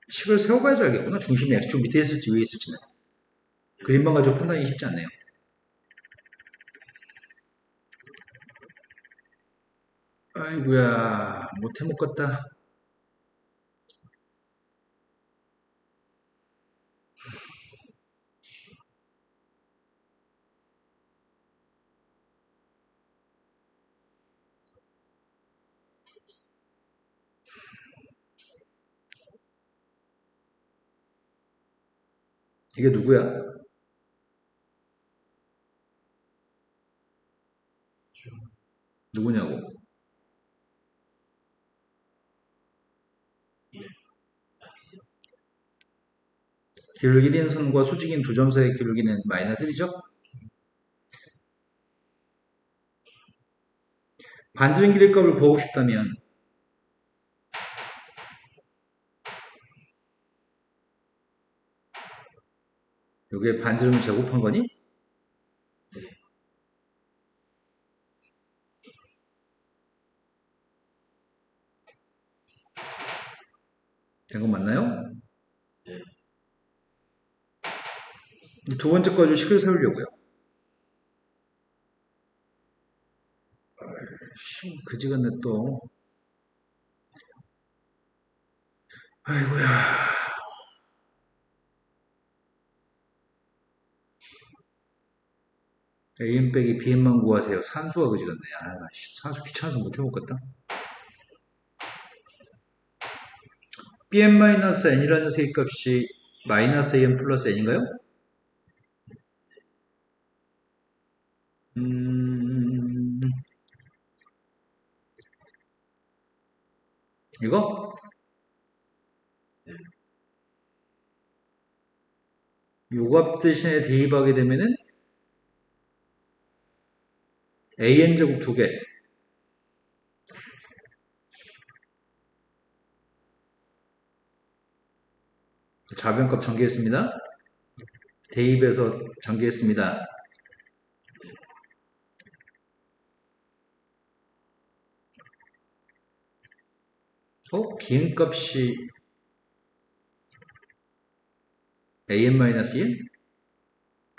식을 세워봐야지 알겠구나. 중심이 x축 밑에 있을지 위에 있을지는. 그림만 가지고 판단이 쉽지 않네요. 아이고야, 못해 먹겠다. 이게 누구야? 누구냐고? 기울기인 선과 수직인 두 점 사이의 기울기는 마이너스 1이죠? 반지름 길이 값을 구하고 싶다면 여기에 반지름을 제곱한 거니? 된 거 맞나요? 두 번째 거 가지고 식을 세우려고요. 그지 같네 또. 아이고야. AM 빼기 BM만 구하세요. 산수가 그지 같네. 아, 나 산수 귀찮아서 못 해먹겠다. BM-N이라는 세기값이 마이너스 AM 플러스 N인가요? 이거? 요값 대신에 대입하게 되면은 AN제곱 2개. 좌변값 전개했습니다. 대입해서 전개했습니다. 비행값이 an-en?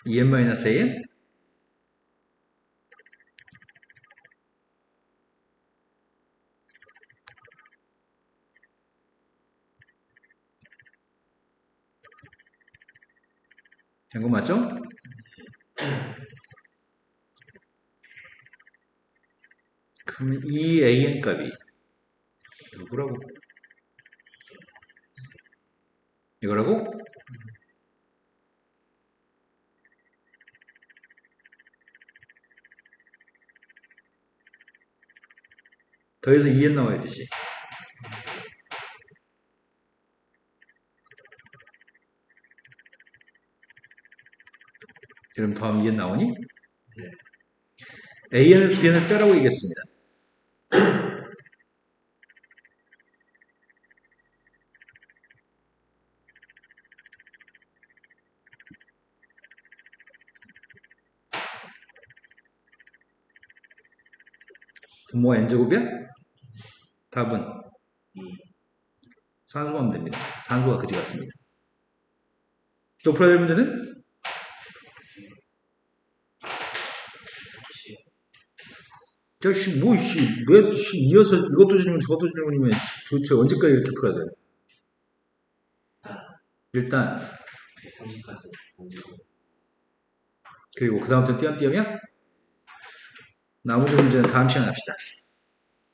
en-an? 된 거 맞죠? 그럼 이 an 값이 누구라고? 이거라고? 더해서 2n 나와야 되지. 그럼 더하면 2n 나오니? an에서 bn을 빼라고 얘기했습니다. 분모가 n제곱이야? 답은 산수가 하면 됩니다. 산수가 그지 같습니다. 또 풀어야 될 문제는? 왜, 이어서 이것도 질문, 저것도 질문이면 도대체 언제까지 이렇게 풀어야 돼? 일단, 그리고 그 다음부터 띄엄띄엄이야? 나머지 문제는 다음 시간에 합시다.